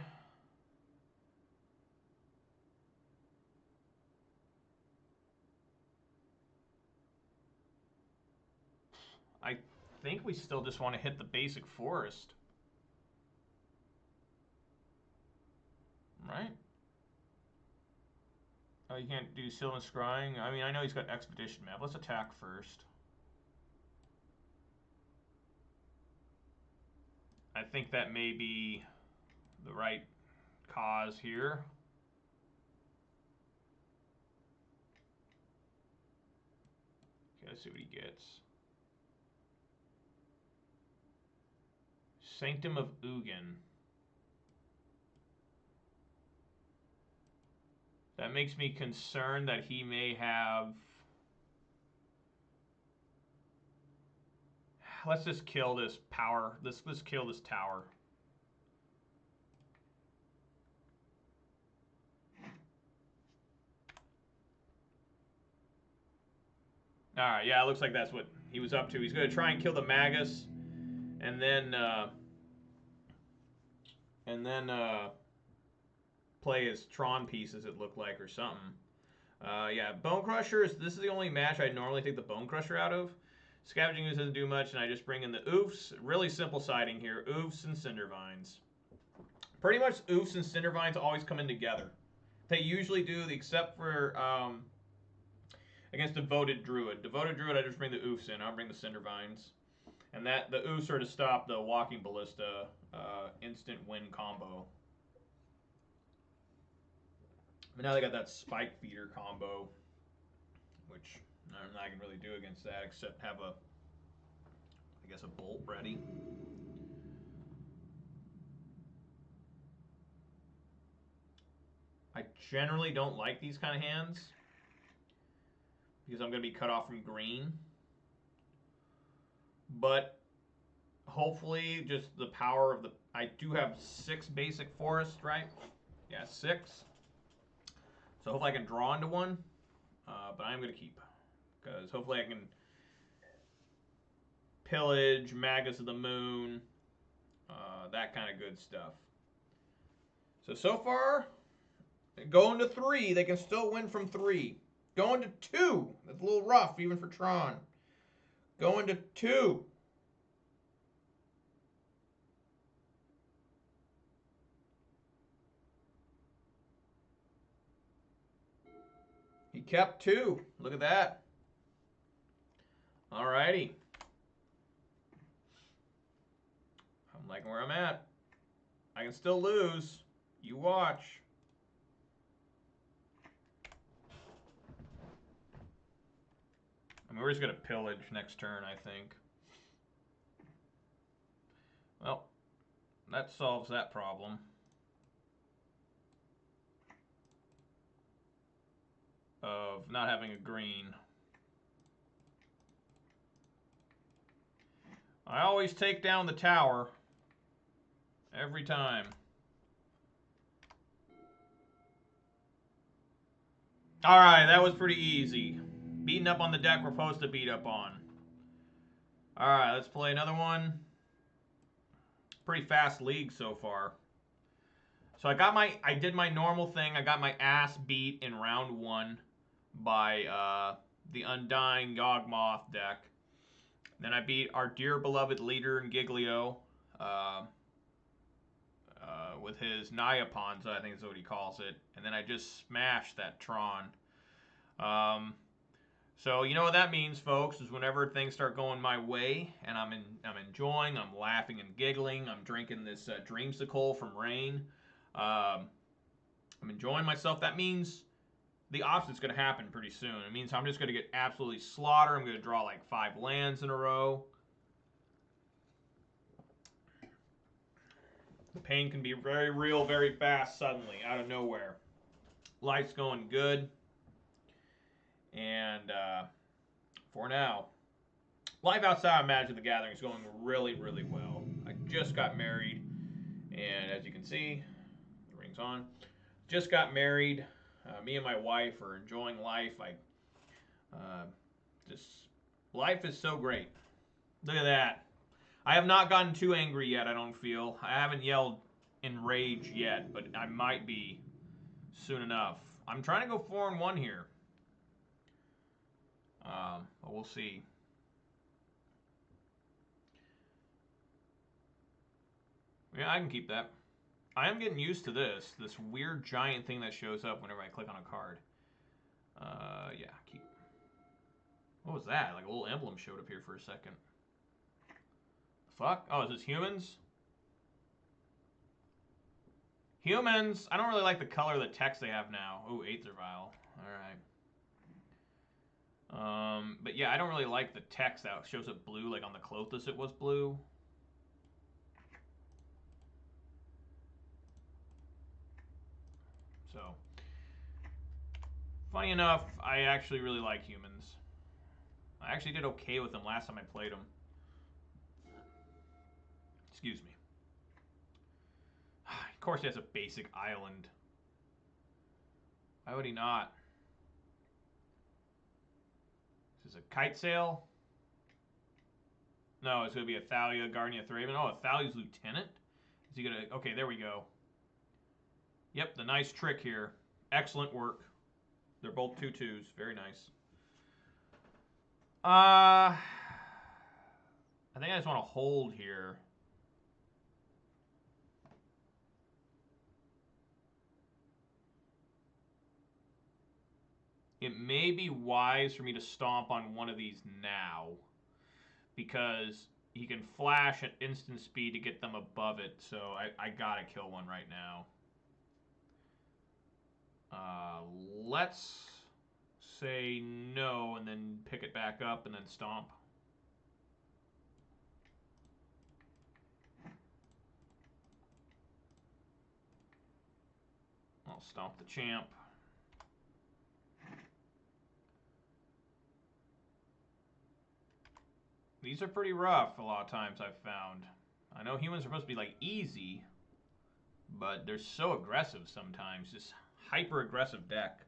S1: I think we still just want to hit the basic forest. Right? Oh, you can't do Sylvan Scrying? I mean, I know he's got Expedition Map. Let's attack first. I think that may be the right cause here. Okay, let's see what he gets. Sanctum of Ugin. That makes me concerned that he may have... Let's just kill this power. Let's kill this tower. Alright, yeah, it looks like that's what he was up to. He's going to try and kill the Magus. And then and then play as Tron pieces, it looked like, or something. Yeah, Bone Crushers, this is the only match I normally take the Bone Crusher out of. Scavenging Ooze doesn't do much, and I just bring in the Oofs. Really simple siding here. Oofs and Cindervines. Pretty much Oofs and Cindervines always come in together. They usually do, except for against Devoted Druid. Devoted Druid, I just bring the Oofs in. I don't bring the Cindervines. And that the Oofs are to stop the Walking Ballista instant win combo. But now they got that Spike Feeder combo, which nothing I can really do against that except have a, I guess, a bolt ready. I generally don't like these kind of hands because I'm going to be cut off from green. But hopefully just the power of the... I do have 6 basic forest, right? Yeah, 6. So hopefully I can draw into one. But I'm going to keep. Because hopefully I can pillage, Magus of the Moon, that kind of good stuff. So far, going to 3. They can still win from 3. Going to 2. That's a little rough, even for Tron. Going to 2. He kept 2. Look at that. Alrighty. I'm liking where I'm at. I can still lose. You watch. I mean, we're just going to pillage next turn, I think. Well, that solves that problem. Of not having a green. I always take down the tower. Every time. Alright, that was pretty easy. Beating up on the deck we're supposed to beat up on. Alright, let's play another one. Pretty fast league so far. So I did my normal thing. I got my ass beat in round 1 by the Undying Yawgmoth deck. Then I beat our dear beloved leader in Giglio with his Naya Ponza, I think is what he calls it. And then I just smashed that Tron. So you know what that means, folks, is whenever things start going my way and I'm enjoying, I'm laughing and giggling, I'm drinking this Dreamsicle from Rain, I'm enjoying myself, that means the opposite's going to happen pretty soon. It means I'm just going to get absolutely slaughtered. I'm going to draw like 5 lands in a row. The pain can be very real, very fast, suddenly, out of nowhere. Life's going good. And for now, life outside of Magic the Gathering is going really, really well. I just got married. And as you can see, the ring's on. Just got married. Me and my wife are enjoying life. Life is so great. Look at that. I have not gotten too angry yet, I don't feel. I haven't yelled in rage yet, but I might be soon enough. I'm trying to go 4-1 here. But we'll see. Yeah, I can keep that. I am getting used to this weird giant thing that shows up whenever I click on a card. Yeah, keep. What was that? Like a little emblem showed up here for a second. Fuck? Oh, is this humans? Humans! I don't really like the color of the text they have now. Oh, Aether Vial. Alright. But yeah, I don't really like the text that shows up blue, like on the Clothis it was blue. So, funny enough, I actually really like humans. I actually did okay with them last time I played them. Excuse me. Of course he has a basic island. Why would he not? Is this a Kite Sail? No, it's going to be a Thalia, Guardian of Thraben. Oh, a Thalia's Lieutenant? Is he gonna... Okay, there we go. Yep, the nice trick here. Excellent work. They're both 2/2s. Very nice. I think I just want to hold here. It may be wise for me to stomp on one of these now, because he can flash at instant speed to get them above it, so I gotta kill one right now. Let's say no, and then pick it back up, and then stomp. I'll stomp the champ. These are pretty rough a lot of times, I've found. I know humans are supposed to be like easy, but they're so aggressive sometimes. Just hyper-aggressive deck.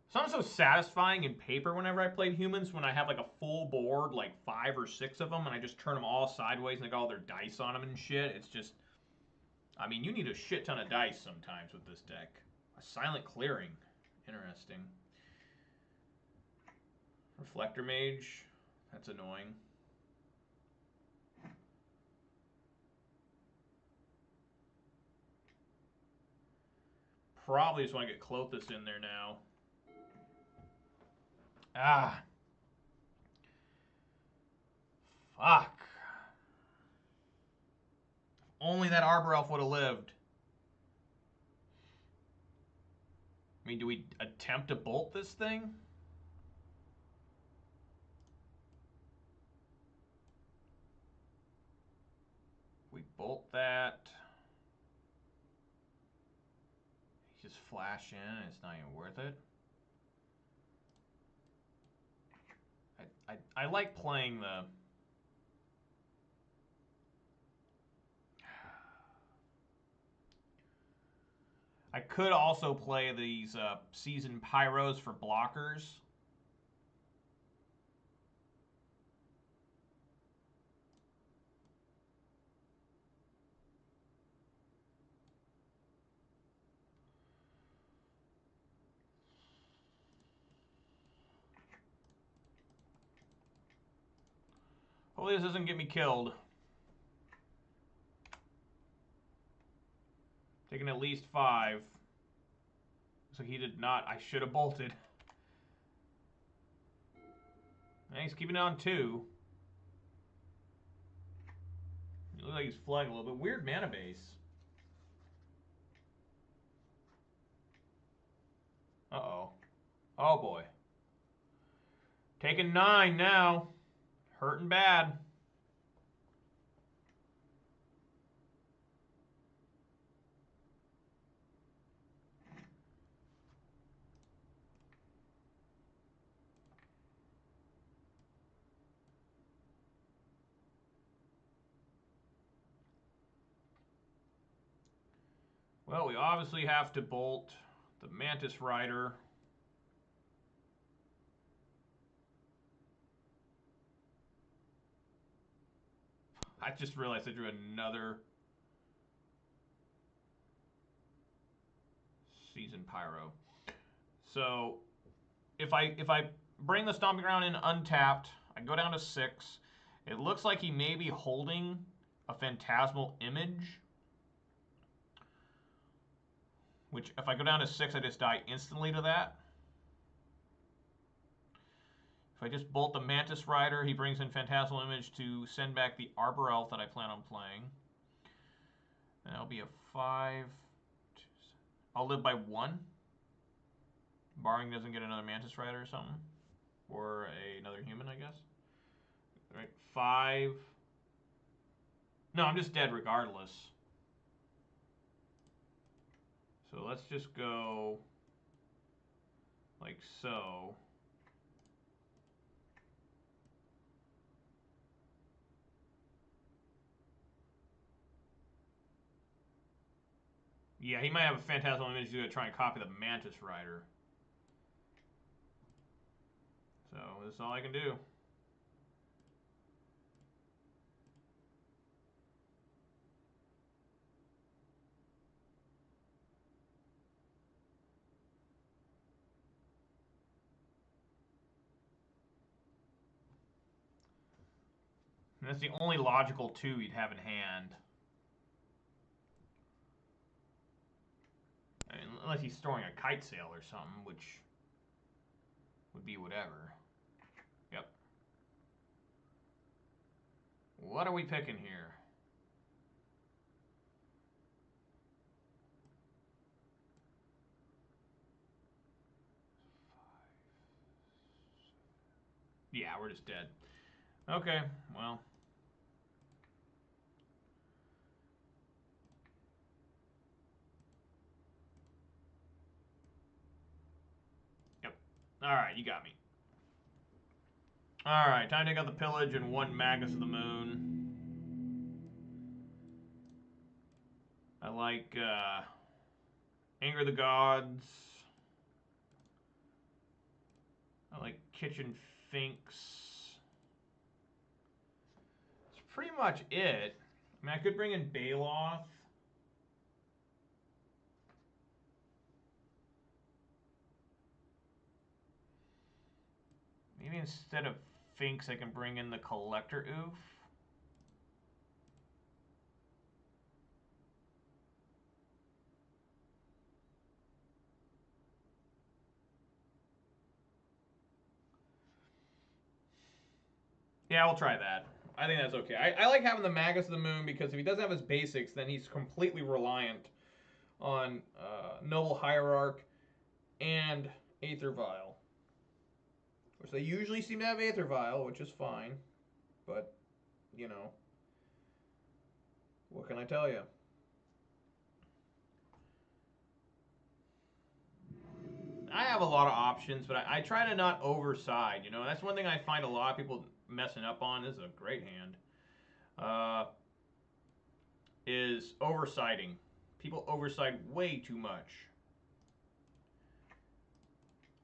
S1: It's not so satisfying in paper whenever I played humans, when I have like a full board, like 5 or 6 of them, and I just turn them all sideways and they got all their dice on them and shit. It's just... I mean, you need a shit ton of dice sometimes with this deck. A silent clearing. Interesting. Reflector Mage. That's annoying. Probably just want to get Clothis in there now. Ah. Fuck. Only that Arbor Elf would have lived. I mean, do we attempt to bolt this thing? We bolt that. Just flash in and it's not even worth it. I like playing the... I could also play these Seasoned Pyros for blockers. Hopefully this doesn't get me killed. Taking at least 5. So he did not. I should have bolted. And he's keeping it on 2. It looks like he's flying a little bit. Weird mana base. Uh-oh. Oh, boy. Taking 9 now. Hurting bad. Well, we obviously have to bolt the Mantis Rider. I just realized I drew another Seasoned Pyro. So if I bring the Stomping Ground in untapped, I go down to 6. It looks like he may be holding a Phantasmal Image, which if I go down to 6, I just die instantly to that. If I just bolt the Mantis Rider, he brings in Phantasmal Image to send back the Arbor Elf that I plan on playing. And that'll be a 5. I'll live by 1. Barring doesn't get another Mantis Rider or something. Or another human, I guess. All right, 5. No, I'm just dead regardless. So let's just go like so. Yeah, he might have a Phantasmal Image to try and copy the Mantis Rider. So this is all I can do. And that's the only logical 2 you'd have in hand. I mean, unless he's throwing a kite sail or something, which would be whatever. Yep. What are we picking here? Yeah, we're just dead. Okay, well. Yep. Alright, you got me. Alright, time to take out the pillage and 1 Magus of the Moon. I like Anger of the Gods. I like Kitchen Finks. That's pretty much it. I mean, I could bring in Baloth. Maybe instead of Finks, I can bring in the Collector Oof. Yeah, we'll try that. I think that's okay. I like having the Magus of the Moon because if he doesn't have his basics, then he's completely reliant on Noble Hierarch and Aether Vial. Which they usually seem to have Aether Vial, which is fine. But, you know, what can I tell you? I have a lot of options, but I try to not overside, you know. That's one thing I find a lot of people messing up on. This is a great hand. Is oversiding. People overside way too much.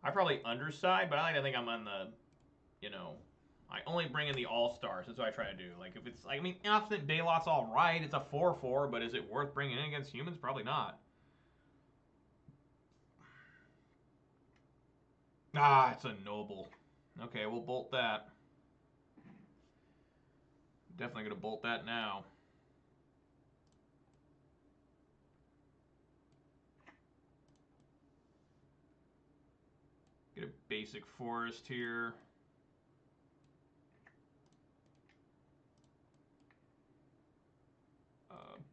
S1: I probably underside, but I like to think I'm on the, you know, I only bring in the all-stars. That's what I try to do. Like, if it's, like, I mean, Instant Baloth's all right. It's a 4/4, but is it worth bringing in against humans? Probably not. Ah, it's a noble. Okay, we'll bolt that. Definitely going to bolt that now. Get a basic forest here.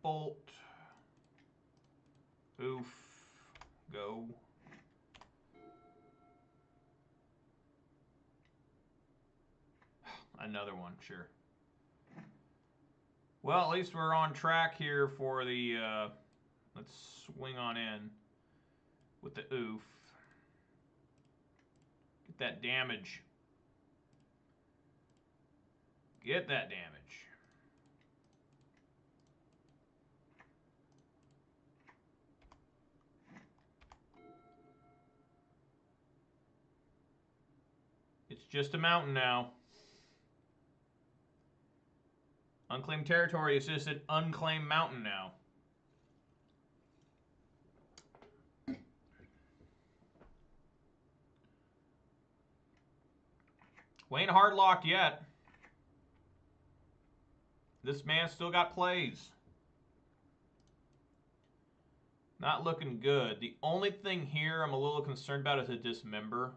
S1: Bolt. Oof. Go. Another one, sure. Well, at least we're on track here for the, let's swing on in with the oof. Get that damage. Get that damage. It's just a mountain now. Unclaimed territory is just an unclaimed mountain now. We ain't hard locked yet. This man's still got plays. Not looking good. The only thing here I'm a little concerned about is a dismember.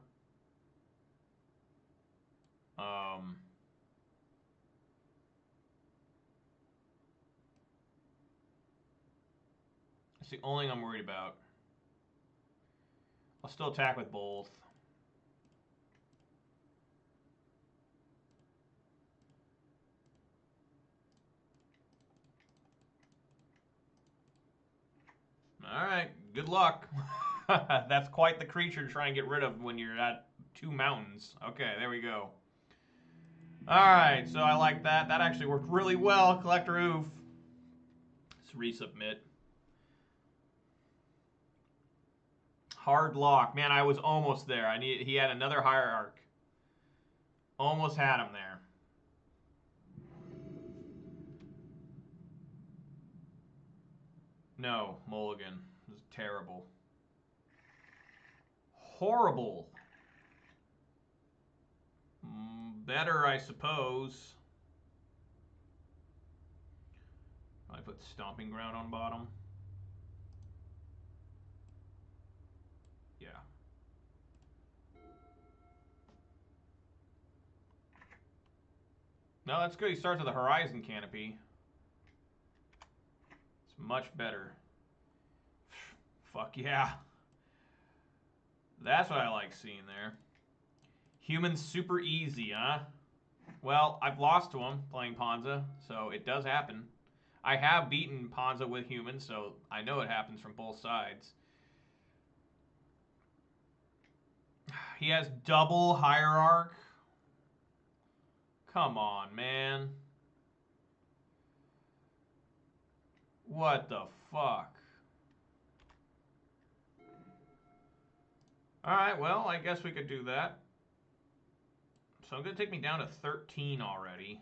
S1: That's the only thing I'm worried about. I'll still attack with both. Alright, good luck. That's quite the creature to try and get rid of when you're at 2 mountains. Okay, there we go. Alright, so I like that. That actually worked really well. Collector Oof. Let's resubmit. Hard lock. Man, I was almost there. He had another hierarch. Almost had him there. No, mulligan. This is terrible. Horrible. Better, I suppose. put Stomping Ground on bottom. Yeah. No, that's good. He starts with a Horizon Canopy. It's much better. Fuck yeah. That's what I like seeing there. Humans super easy, huh? Well, I've lost to him playing Ponza, so it does happen. I have beaten Ponza with humans, so I know it happens from both sides. He has double Hierarch. Come on, man. What the fuck? Alright, well, I guess we could do that. So it's going to take me down to 13 already.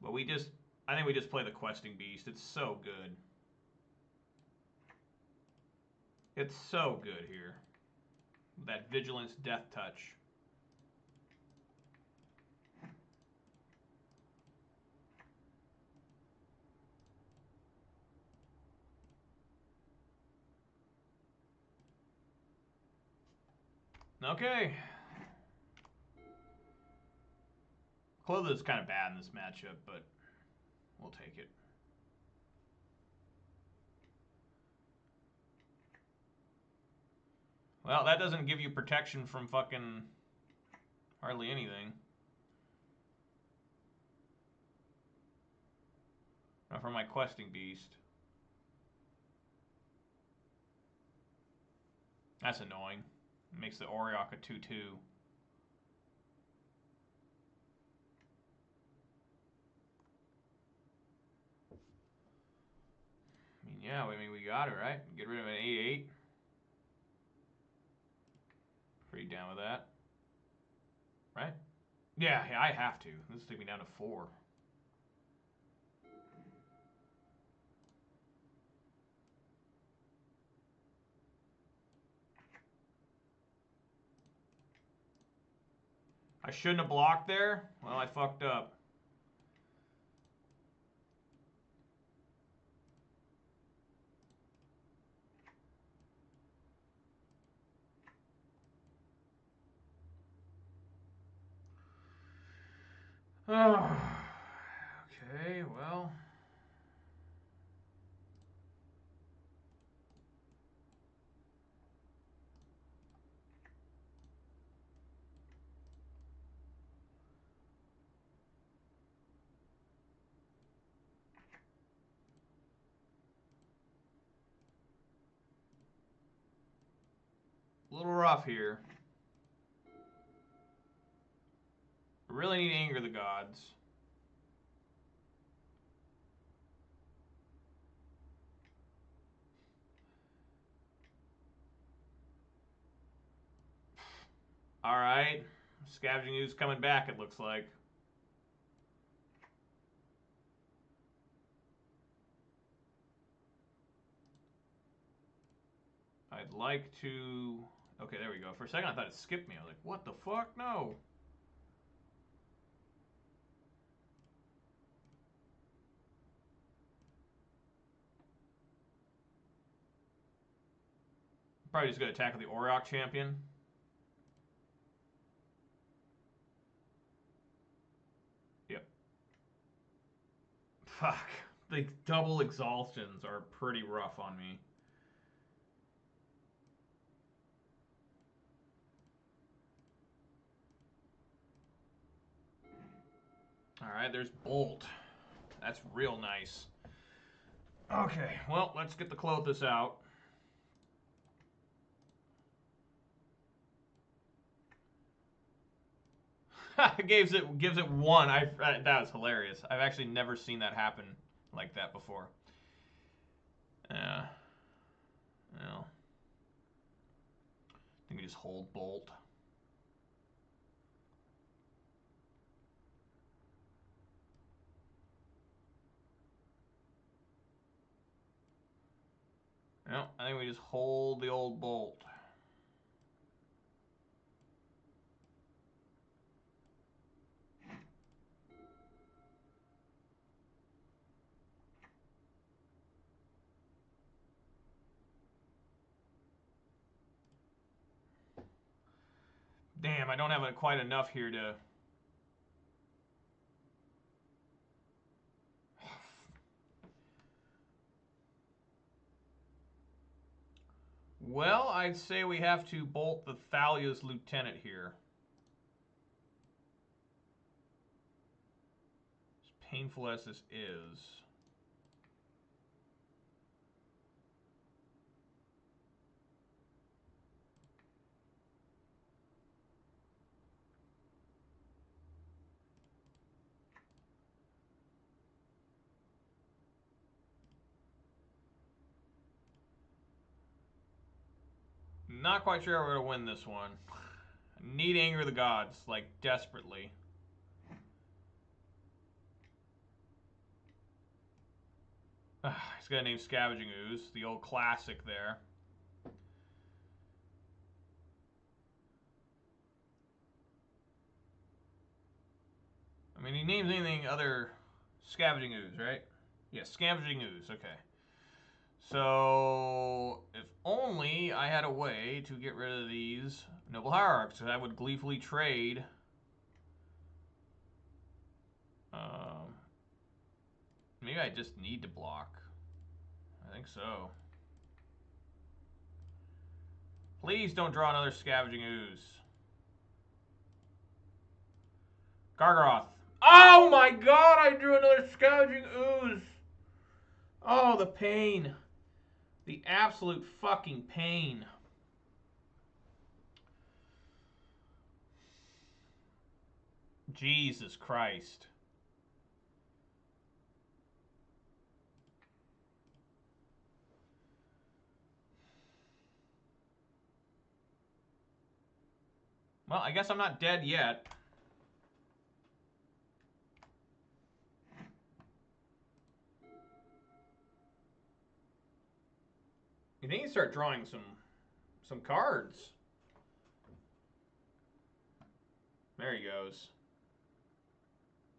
S1: But I think we just play the Questing Beast. It's so good. It's so good here. That Vigilance Death Touch. Okay. Clothes is kind of bad in this matchup, but we'll take it. Well, that doesn't give you protection from fucking hardly anything. Not from my Questing Beast. That's annoying. It makes the Auriok a 2-2. Yeah, I mean, we got it, right? Get rid of an 8-8. Pretty down with that. Right? Yeah, I have to. This will take me down to 4. I shouldn't have blocked there. Well, I fucked up. Oh, okay, well. A little rough here. I really need to anger the gods. Alright. Scavenging Ooze coming back, it looks like. I'd like to... Okay, there we go. For a second I thought it skipped me. I was like, what the fuck? No. Probably just going to tackle the Auriok champion. Yep. Fuck. The double exhaustions are pretty rough on me. Alright, there's Bolt. That's real nice. Okay, well, let's get the Clothis out. gives it 1. That was hilarious. I've actually never seen that happen like that before. Yeah. Well. I think we just hold Bolt. No, I think we just hold the old Bolt. Damn, I don't have quite enough here to... Well, I'd say we have to bolt the Thalia's Lieutenant here. As painful as this is. Not quite sure how we're going to win this one. I need Anger of the Gods, like, desperately. He's got a name Scavenging Ooze, the old classic there. I mean, he names anything other Scavenging Ooze, right? Yeah, Scavenging Ooze, okay. So, if only I had a way to get rid of these Noble Hierarchs, I would gleefully trade. Maybe I just need to block. I think so. Please don't draw another Scavenging Ooze. Gargaroth. Oh my god, I drew another Scavenging Ooze! Oh, the pain. The absolute fucking pain. Jesus Christ. Well, I guess I'm not dead yet. You need to start drawing some cards. There he goes.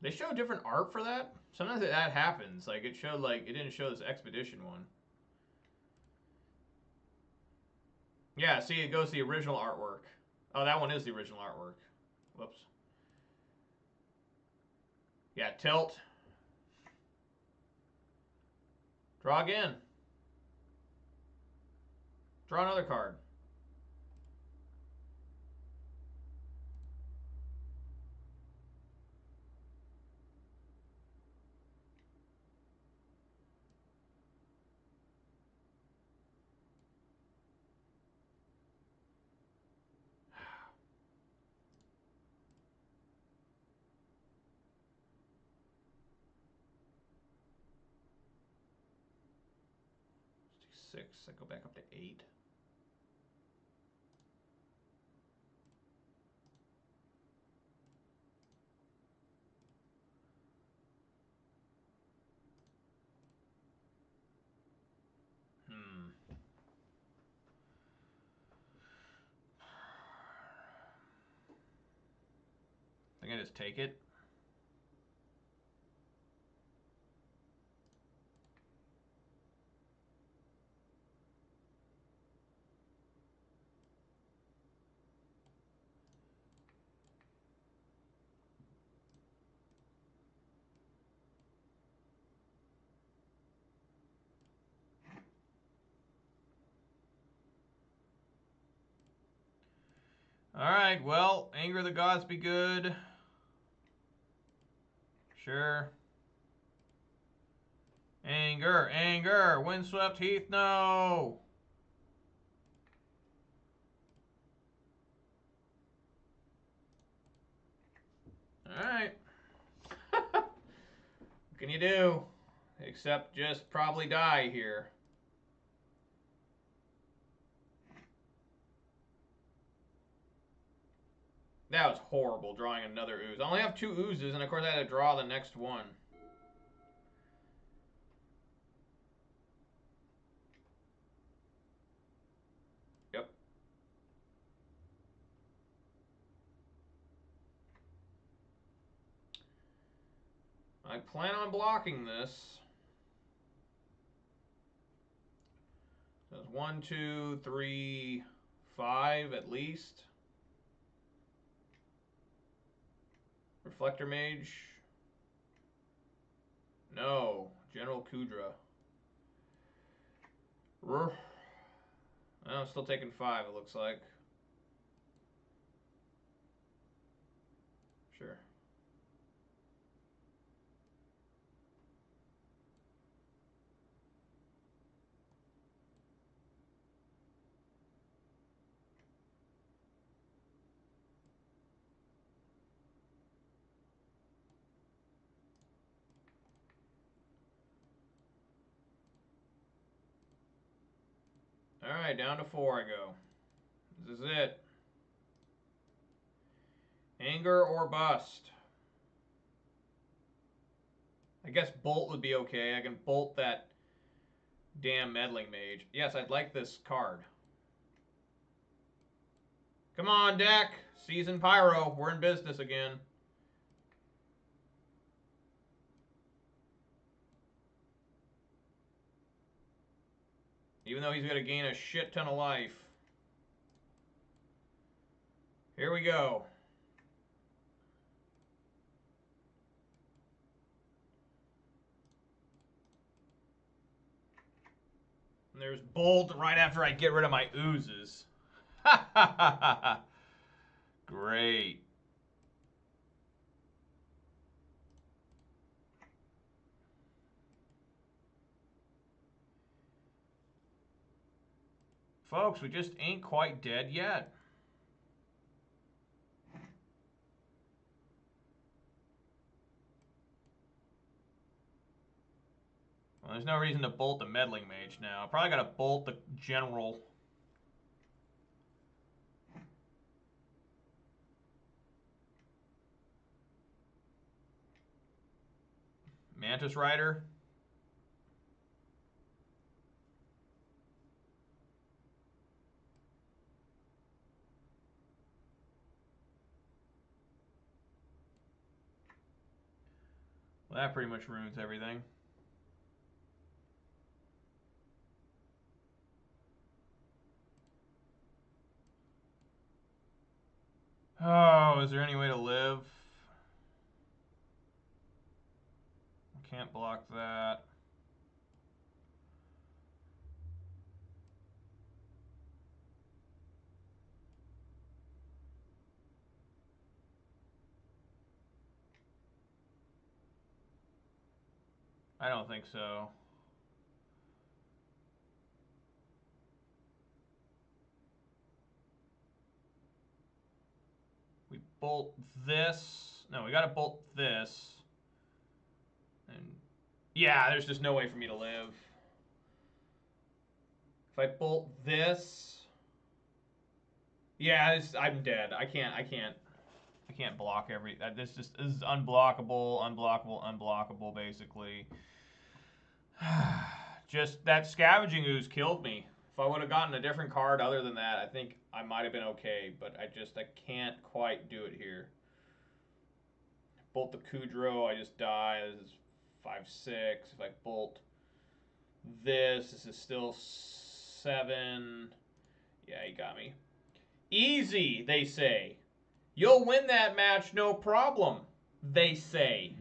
S1: They show different art for that? Sometimes that happens. Like, it showed, like, it didn't show this Expedition one. Yeah, see, it goes to the original artwork. Oh, that one is the original artwork. Whoops. Yeah, tilt. Draw again. Draw another card. Let's do 6. I go back up to 8. I think I just take it. Alright, well, Anger of the Gods be good. Sure. Anger, anger, Windswept Heath, no! Alright. What can you do? Except just probably die here. That was horrible, drawing another ooze. I only have 2 oozes, and of course I had to draw the next one. Yep. I plan on blocking this. That's 1, 2, 3, 5 at least. Reflector Mage. No. General Kudra. Oh, I'm still taking 5, it looks like. Sure. Alright, down to 4 I go. This is it. Anger or bust. I guess bolt would be okay. I can bolt that damn meddling mage. Yes, I'd like this card. Come on, deck. Season Pyro. We're in business again. Even though he's going to gain a shit ton of life. Here we go. And there's Bolt right after I get rid of my oozes. Ha ha ha ha ha. Great. Folks, we just ain't quite dead yet. Well, there's no reason to bolt the meddling mage now. Probably got to bolt the general. Mantis Rider. Well, that pretty much ruins everything. Oh, is there any way to live? Can't block that. I don't think so. We bolt this. No, we gotta bolt this. And yeah, there's just no way for me to live. If I bolt this, yeah, I'm dead. I can't block every. This is unblockable, unblockable, basically. Just that scavenging ooze killed me. If I would have gotten a different card other than that, I think I might have been okay. But I can't quite do it here. Bolt the Kudro, I just die. This is 5/6. If I bolt this is still 7. Yeah, he got me. Easy, they say. You'll win that match, no problem, they say.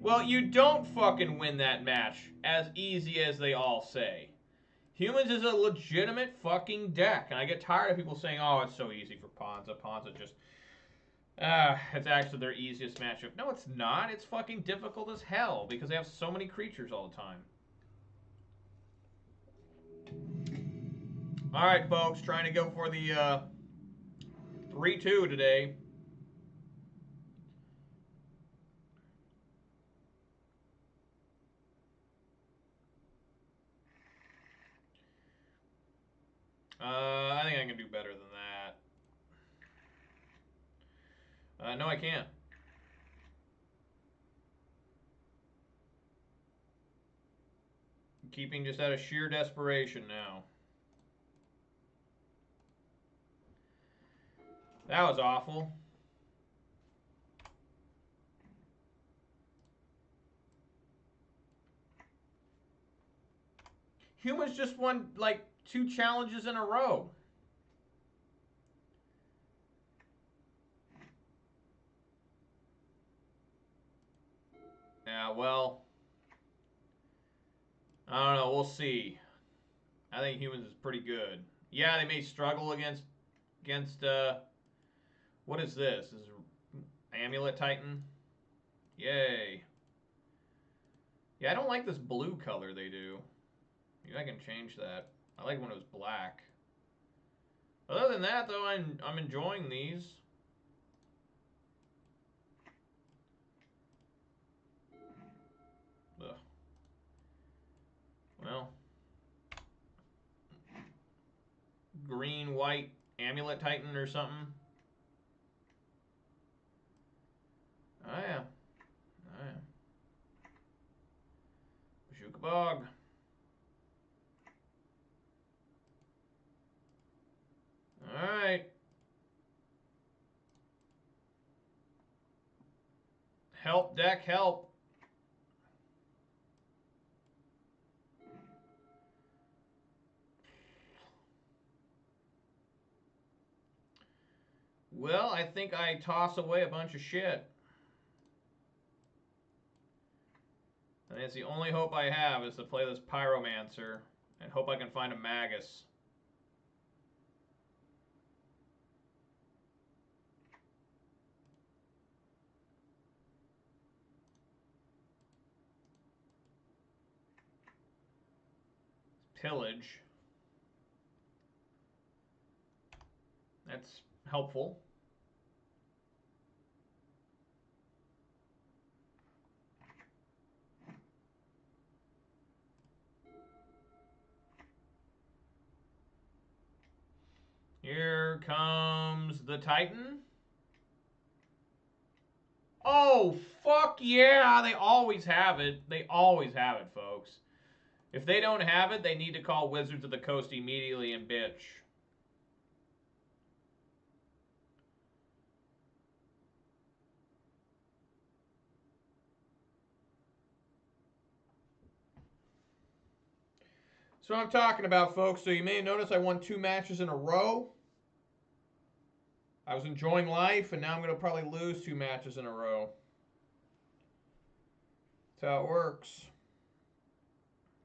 S1: Well, you don't fucking win that match as easy as they all say. Humans is a legitimate fucking deck, and I get tired of people saying, oh, it's so easy for Ponza. Ponza just... it's actually their easiest matchup. No, it's not. It's fucking difficult as hell because they have so many creatures all the time. All right, folks, trying to go for the 3-2 today. I think I can do better than that. No, I can't. Keeping just out of sheer desperation now. That was awful. Humans just won, like, 2 challenges in a row. Yeah, well, I don't know. We'll see. I think humans is pretty good. Yeah, they may struggle against what is this? This is Amulet Titan. Yay. Yeah, I don't like this blue color they do. Maybe I can change that. I like when it was black. Other than that, though, I'm enjoying these. Ugh. Well, green, white, Amulet Titan or something. Oh, yeah. Oh, yeah. Bog. Alright. Help, deck, help. Well, I think I toss away a bunch of shit. And it's the only hope I have is to play this Pyromancer and hope I can find a Magus. Pillage. That's helpful. Here comes the Titan. Oh, fuck yeah. They always have it. They always have it, folks. If they don't have it, they need to call Wizards of the Coast immediately and bitch. So I'm talking about, folks. So you may notice I won 2 matches in a row. I was enjoying life, and now I'm going to probably lose 2 matches in a row. That's how it works.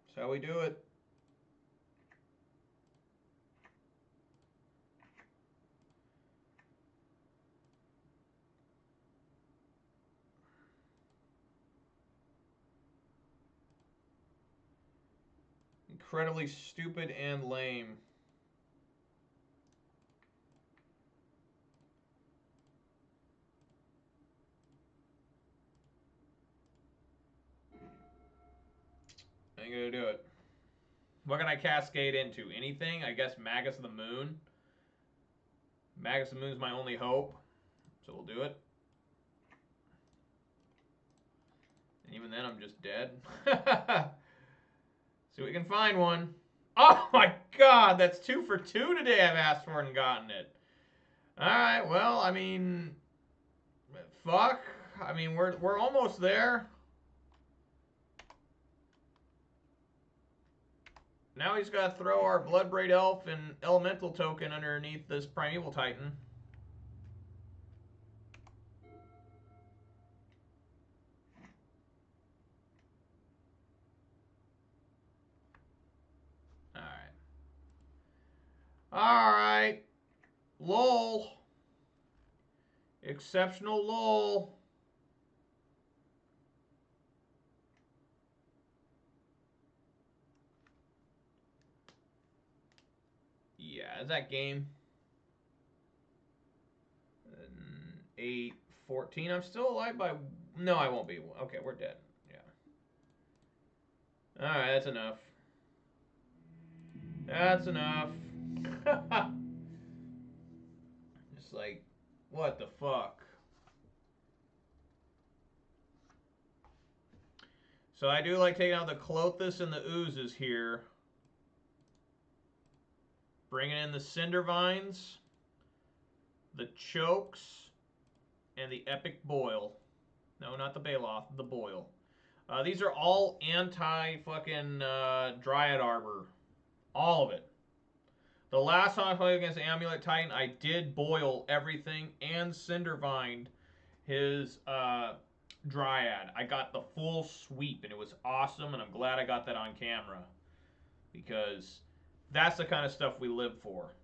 S1: That's how we do it. Incredibly stupid and lame. I ain't gonna do it. What can I cascade into? Anything? I guess Magus of the Moon. Magus of the Moon is my only hope. So we'll do it. And even then, I'm just dead. See if we can find one. Oh my god, that's 2 for 2 today I've asked for and gotten it. Alright, well, I mean, fuck. I mean, we're almost there. Now he's got to throw our Bloodbraid Elf and Elemental token underneath this Primeval Titan. Alright. Alright. LOL. Exceptional LOL. Yeah, is that game? 8, 14. I'm still alive by... No, I won't be. Okay, we're dead. Yeah. Alright, that's enough. That's enough. Just like, what the fuck? So I do like taking out the Clothis and the Oozes here. Bringing in the Cinder Vines, the Chokes, and the Epic Boil. No, not the Baloth, the Boil. These are all anti-fucking Dryad Arbor. All of it. The last time I played against Amulet Titan, I did boil everything and Cindervined his Dryad. I got the full sweep, and it was awesome, and I'm glad I got that on camera. Because that's the kind of stuff we live for.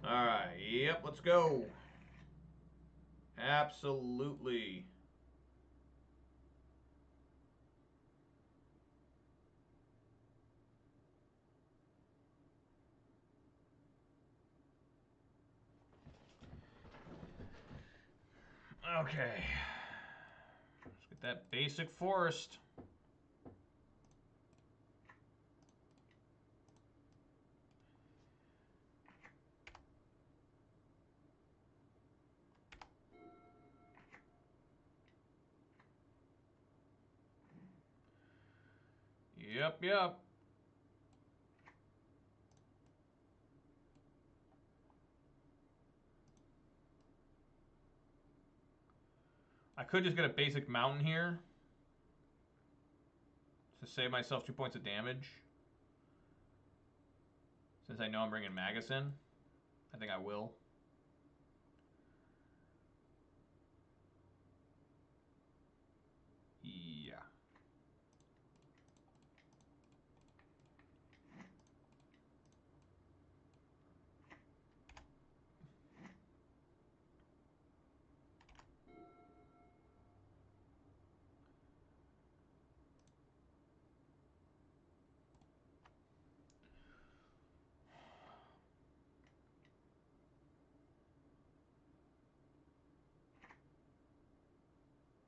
S1: Alright, yep, let's go. Absolutely. Okay. Let's get that basic forest. Yep. I could just get a basic mountain here to save myself 2 points of damage. Since I know I'm bringing Magus in. I think I will. Yeah.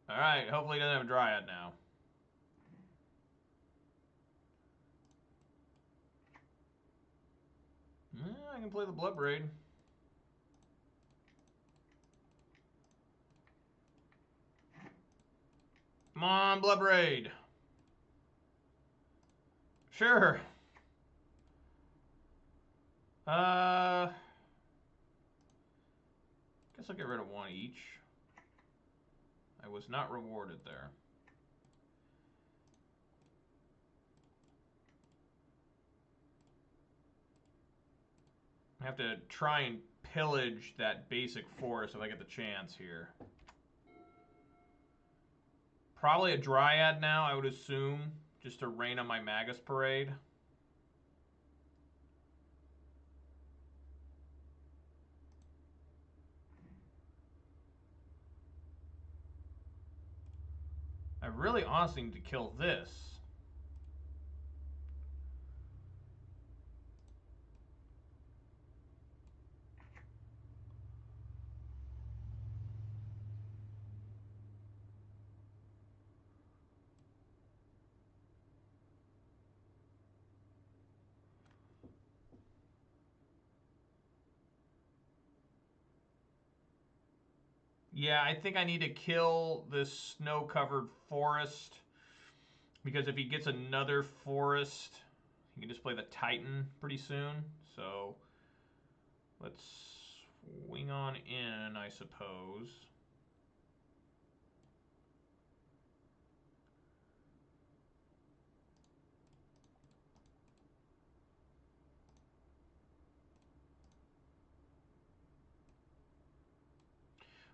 S1: Alright, hopefully he doesn't have a Dryad now. I can play the Bloodbraid. Come on, Bloodbraid. Sure. Guess I'll get rid of one each. I was not rewarded there. I have to try and pillage that basic forest if I get the chance here. Probably a Dryad now, I would assume, just to rain on my Magus Parade. I really honestly need to kill this. Yeah, I think I need to kill this snow-covered forest. Because if he gets another forest, he can just play the Titan pretty soon. So, let's swing on in, I suppose.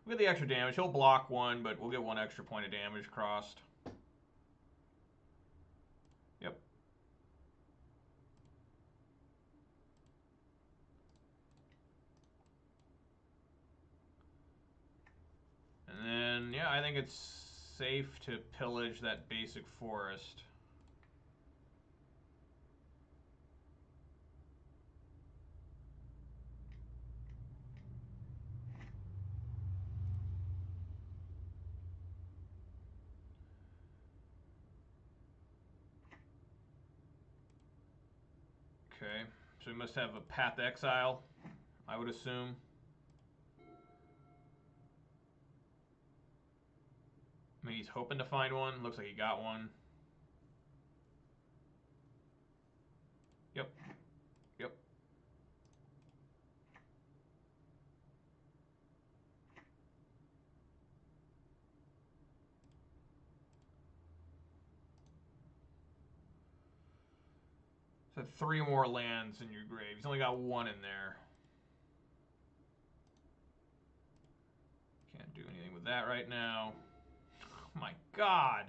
S1: We'll get the extra damage. He'll block one, but we'll get one extra point of damage crossed. Yep. And then, yeah, I think it's safe to pillage that basic forest. Okay, so we must have a Path Exile, I would assume. I mean, he's hoping to find one. Looks like he got one. Yep. Yep. So Put 3 more lands in your grave. He's only got 1 in there. Can't do anything with that right now. Oh my God.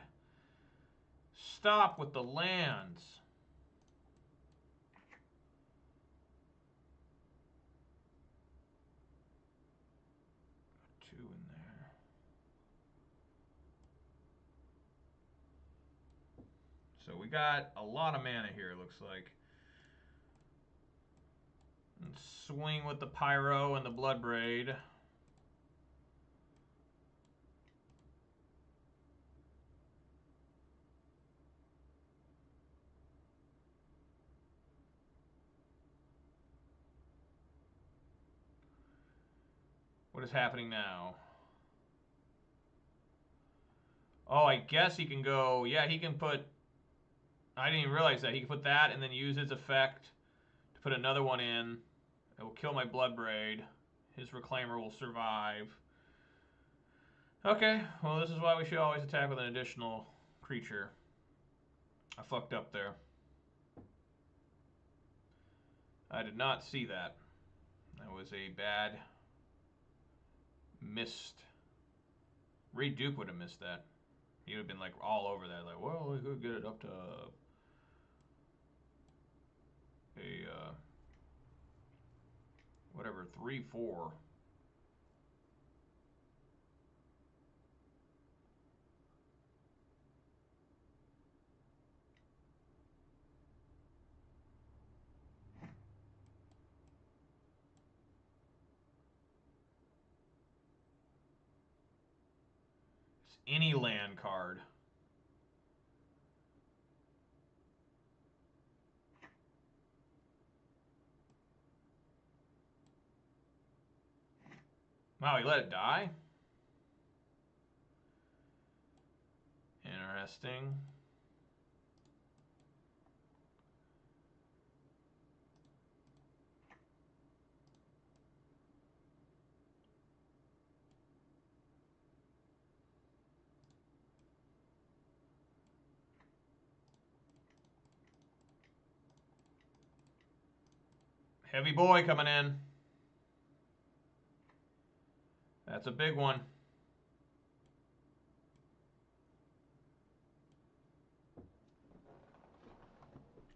S1: Stop with the lands. Got 2 in there. So we got a lot of mana here, it looks like. And swing with the Pyro and the Bloodbraid. What is happening now? Oh, I guess he can go... Yeah, he can put... I didn't even realize that. He can put that and then use his effect to put another one in. It will kill my Bloodbraid. His Reclaimer will survive. Okay, well, this is why we should always attack with an additional creature. I fucked up there. I did not see that. That was a bad missed. Ray Duke would have missed that. He would have been like all over that. Like, well, we could get it up to a whatever 3/4. It's any land card. Wow, he let it die? Interesting. Heavy boy coming in. That's a big one.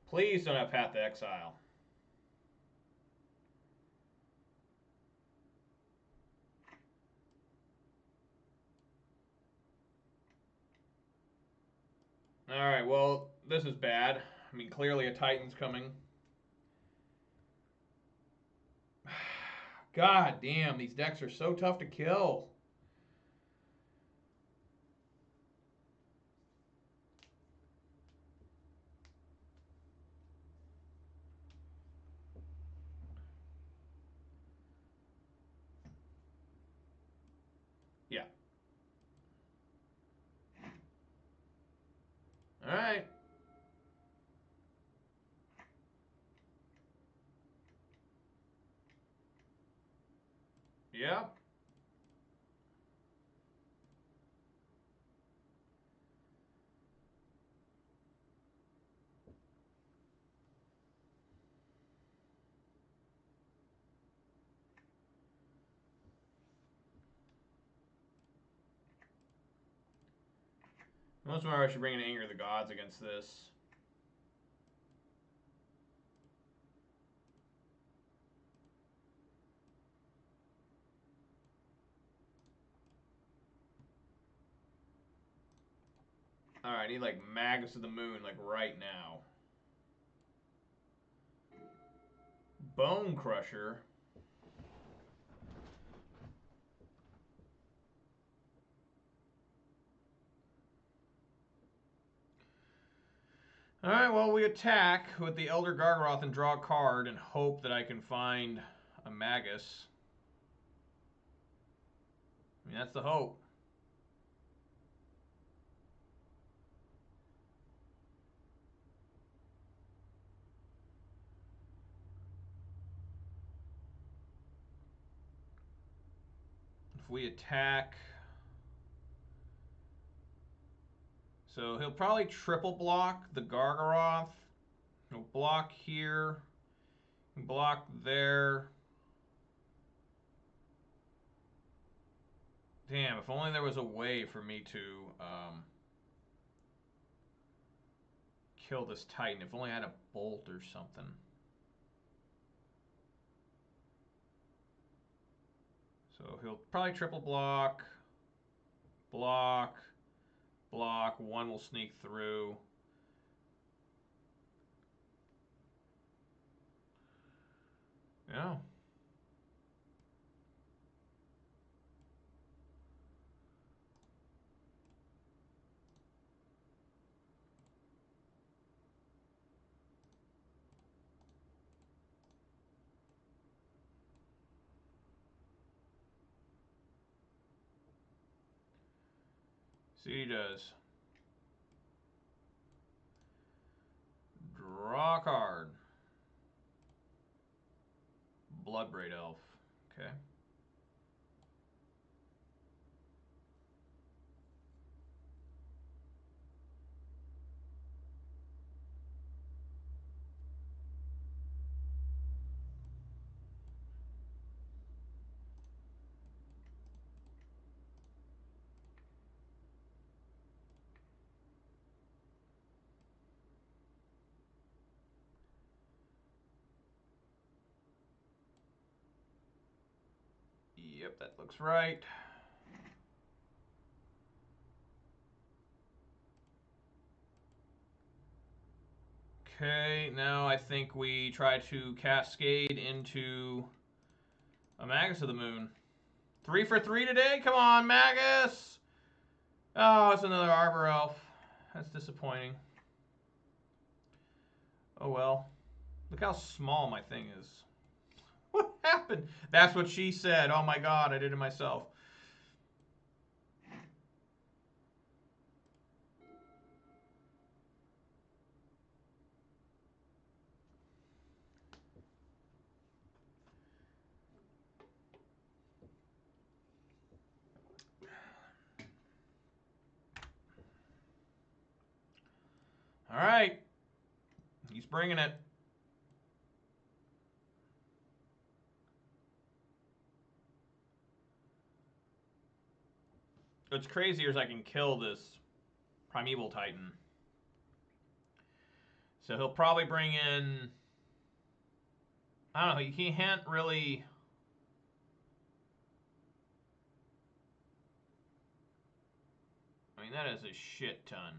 S1: Please don't have Path to Exile. Alright, well, this is bad. I mean, clearly a Titan's coming. God damn, these decks are so tough to kill. Yeah. Alright. Yeah. Most of I should bring in Anger of the Gods against this. Alright, I need like Magus of the Moon, like right now. Bone Crusher. Alright, well, we attack with the Elder Gargaroth and draw a card and hope that I can find a Magus. I mean, that's the hope. If we attack... So he'll probably triple block the Gargaroth. No block here. Block there. Damn, if only there was a way for me to kill this Titan. If only I had a bolt or something. So he'll probably triple block. Block. Block. One will sneak through. Yeah. See what he does. Draw a card. Bloodbraid Elf. Okay. Yep, that looks right. Okay, now I think we try to cascade into a Magus of the Moon. 3 for 3 today? Come on, Magus! Oh, it's another Arbor Elf. That's disappointing. Oh well. Look how small my thing is. What happened? That's what she said. Oh my god, I did it myself. All right. He's bringing it. What's crazier is I can kill this Primeval Titan. So he'll probably bring in... I don't know, he can't really... I mean, that is a shit ton.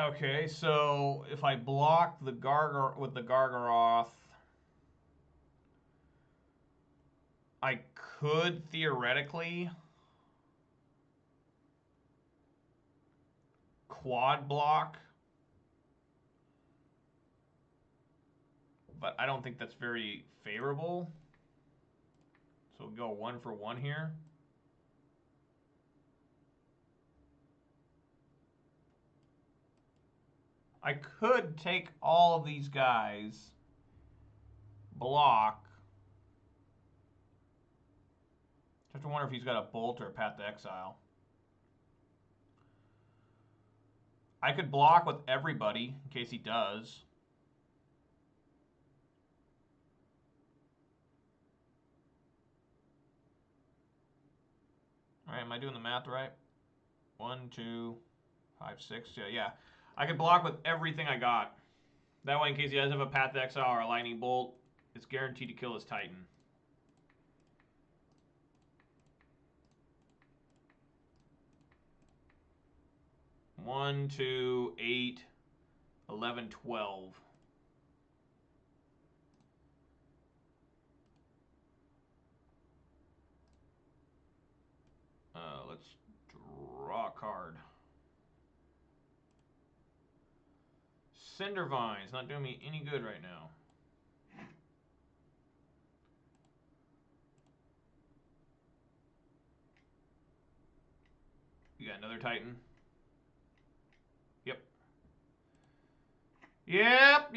S1: Okay, so if I block the with the Gargaroth, I could theoretically quad block, but I don't think that's very favorable. So we'll go 1 for 1 here. I could take all of these guys, block. I have to wonder if he's got a bolt or a Path to Exile. I could block with everybody in case he does. All right, am I doing the math right? 1, 2, 5, 6. Yeah. I could block with everything I got. That way, in case he does have a Path to Exile or a Lightning Bolt, it's guaranteed to kill his Titan. One, 2, 8, 11, 12. Let's draw a card. Cindervine's not doing me any good right now. You got another Titan? Yep. Yep.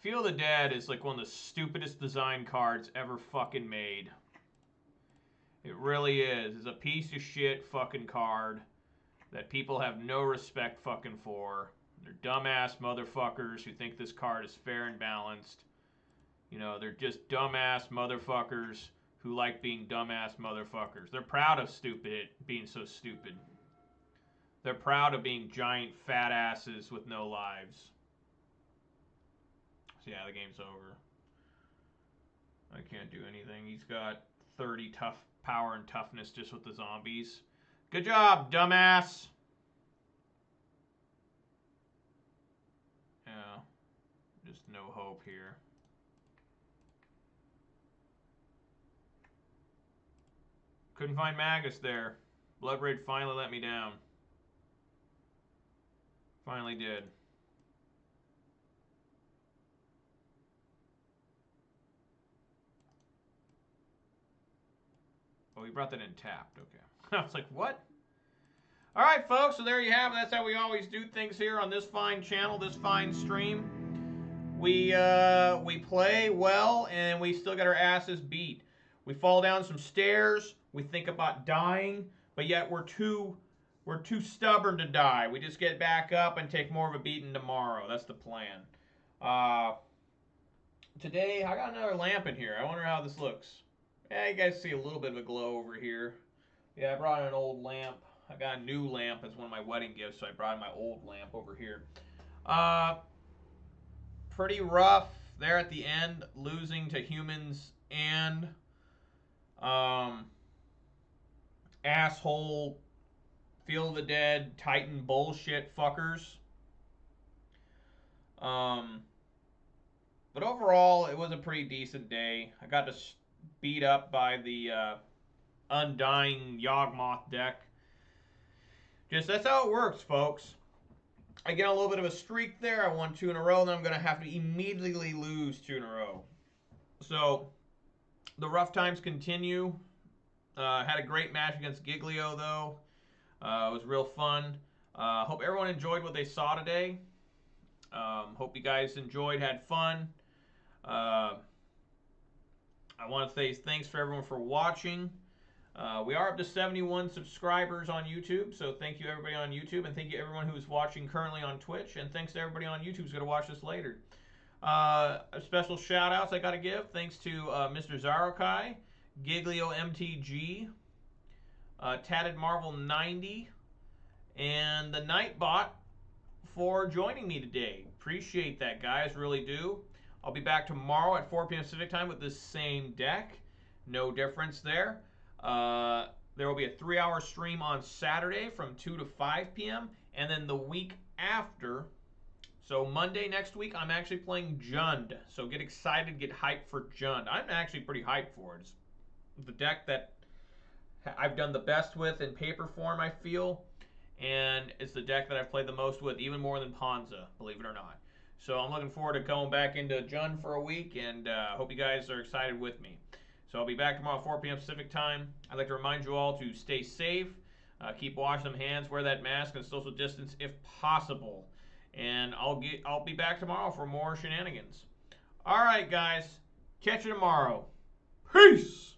S1: Feel the Dead is like one of the stupidest design cards ever fucking made. It really is. It's a piece of shit fucking card that people have no respect fucking for. They're dumbass motherfuckers who think this card is fair and balanced. You know, they're just dumbass motherfuckers who like being dumbass motherfuckers. They're proud of being so stupid. They're proud of being giant fat asses with no lives. So yeah, the game's over. I can't do anything. He's got 30 tough power and toughness just with the zombies. Good job, dumbass. Yeah, just no hope here. Couldn't find Magus there. Blood Raid finally let me down. Finally did. Oh, he brought that in tapped. Okay. I was like, what? All right, folks. So there you have it. That's how we always do things here on this fine channel, this fine stream. We play well, and we still got our asses beat. We fall down some stairs. We think about dying, but yet we're too stubborn to die. We just get back up and take more of a beating tomorrow. That's the plan. Today, I got another lamp in here. I wonder how this looks. Yeah, you guys see a little bit of a glow over here. Yeah, I brought in an old lamp. I got a new lamp as one of my wedding gifts, so I brought in my old lamp over here. Pretty rough there at the end, losing to humans and asshole Feel the Dead Titan bullshit fuckers. But overall, it was a pretty decent day. I got to beat up by the Undying Yawgmoth deck. Just that's how it works, folks. I get a little bit of a streak there. I won 2 in a row, and then I'm going to have to immediately lose 2 in a row. So the rough times continue. Had a great match against Giglio, though. It was real fun. Hope everyone enjoyed what they saw today. Hope you guys enjoyed, had fun. I want to say thanks for everyone for watching. We are up to 71 subscribers on YouTube, so thank you everybody on YouTube, and thank you everyone who's watching currently on Twitch, and thanks to everybody on YouTube who's going to watch this later. Special shout outs I got to give. Thanks to Mr. Zarokai, Giglio MTG, Tatted Marvel 90, and the Nightbot for joining me today. Appreciate that, guys. Really do. I'll be back tomorrow at 4 p.m. Pacific time with the same deck. No difference there. There will be a 3-hour stream on Saturday from 2 to 5 p.m. And then the week after, so Monday next week, I'm actually playing Jund. So get excited, get hyped for Jund. I'm actually pretty hyped for it. It's the deck that I've done the best with in paper form, I feel. And it's the deck that I've played the most with, even more than Ponza, believe it or not. So I'm looking forward to going back into Jund for a week, and hope you guys are excited with me. So I'll be back tomorrow at 4 p.m. Pacific time. I'd like to remind you all to stay safe, keep washing them hands, wear that mask, and social distance if possible. And I'll be back tomorrow for more shenanigans. All right, guys. Catch you tomorrow. Peace!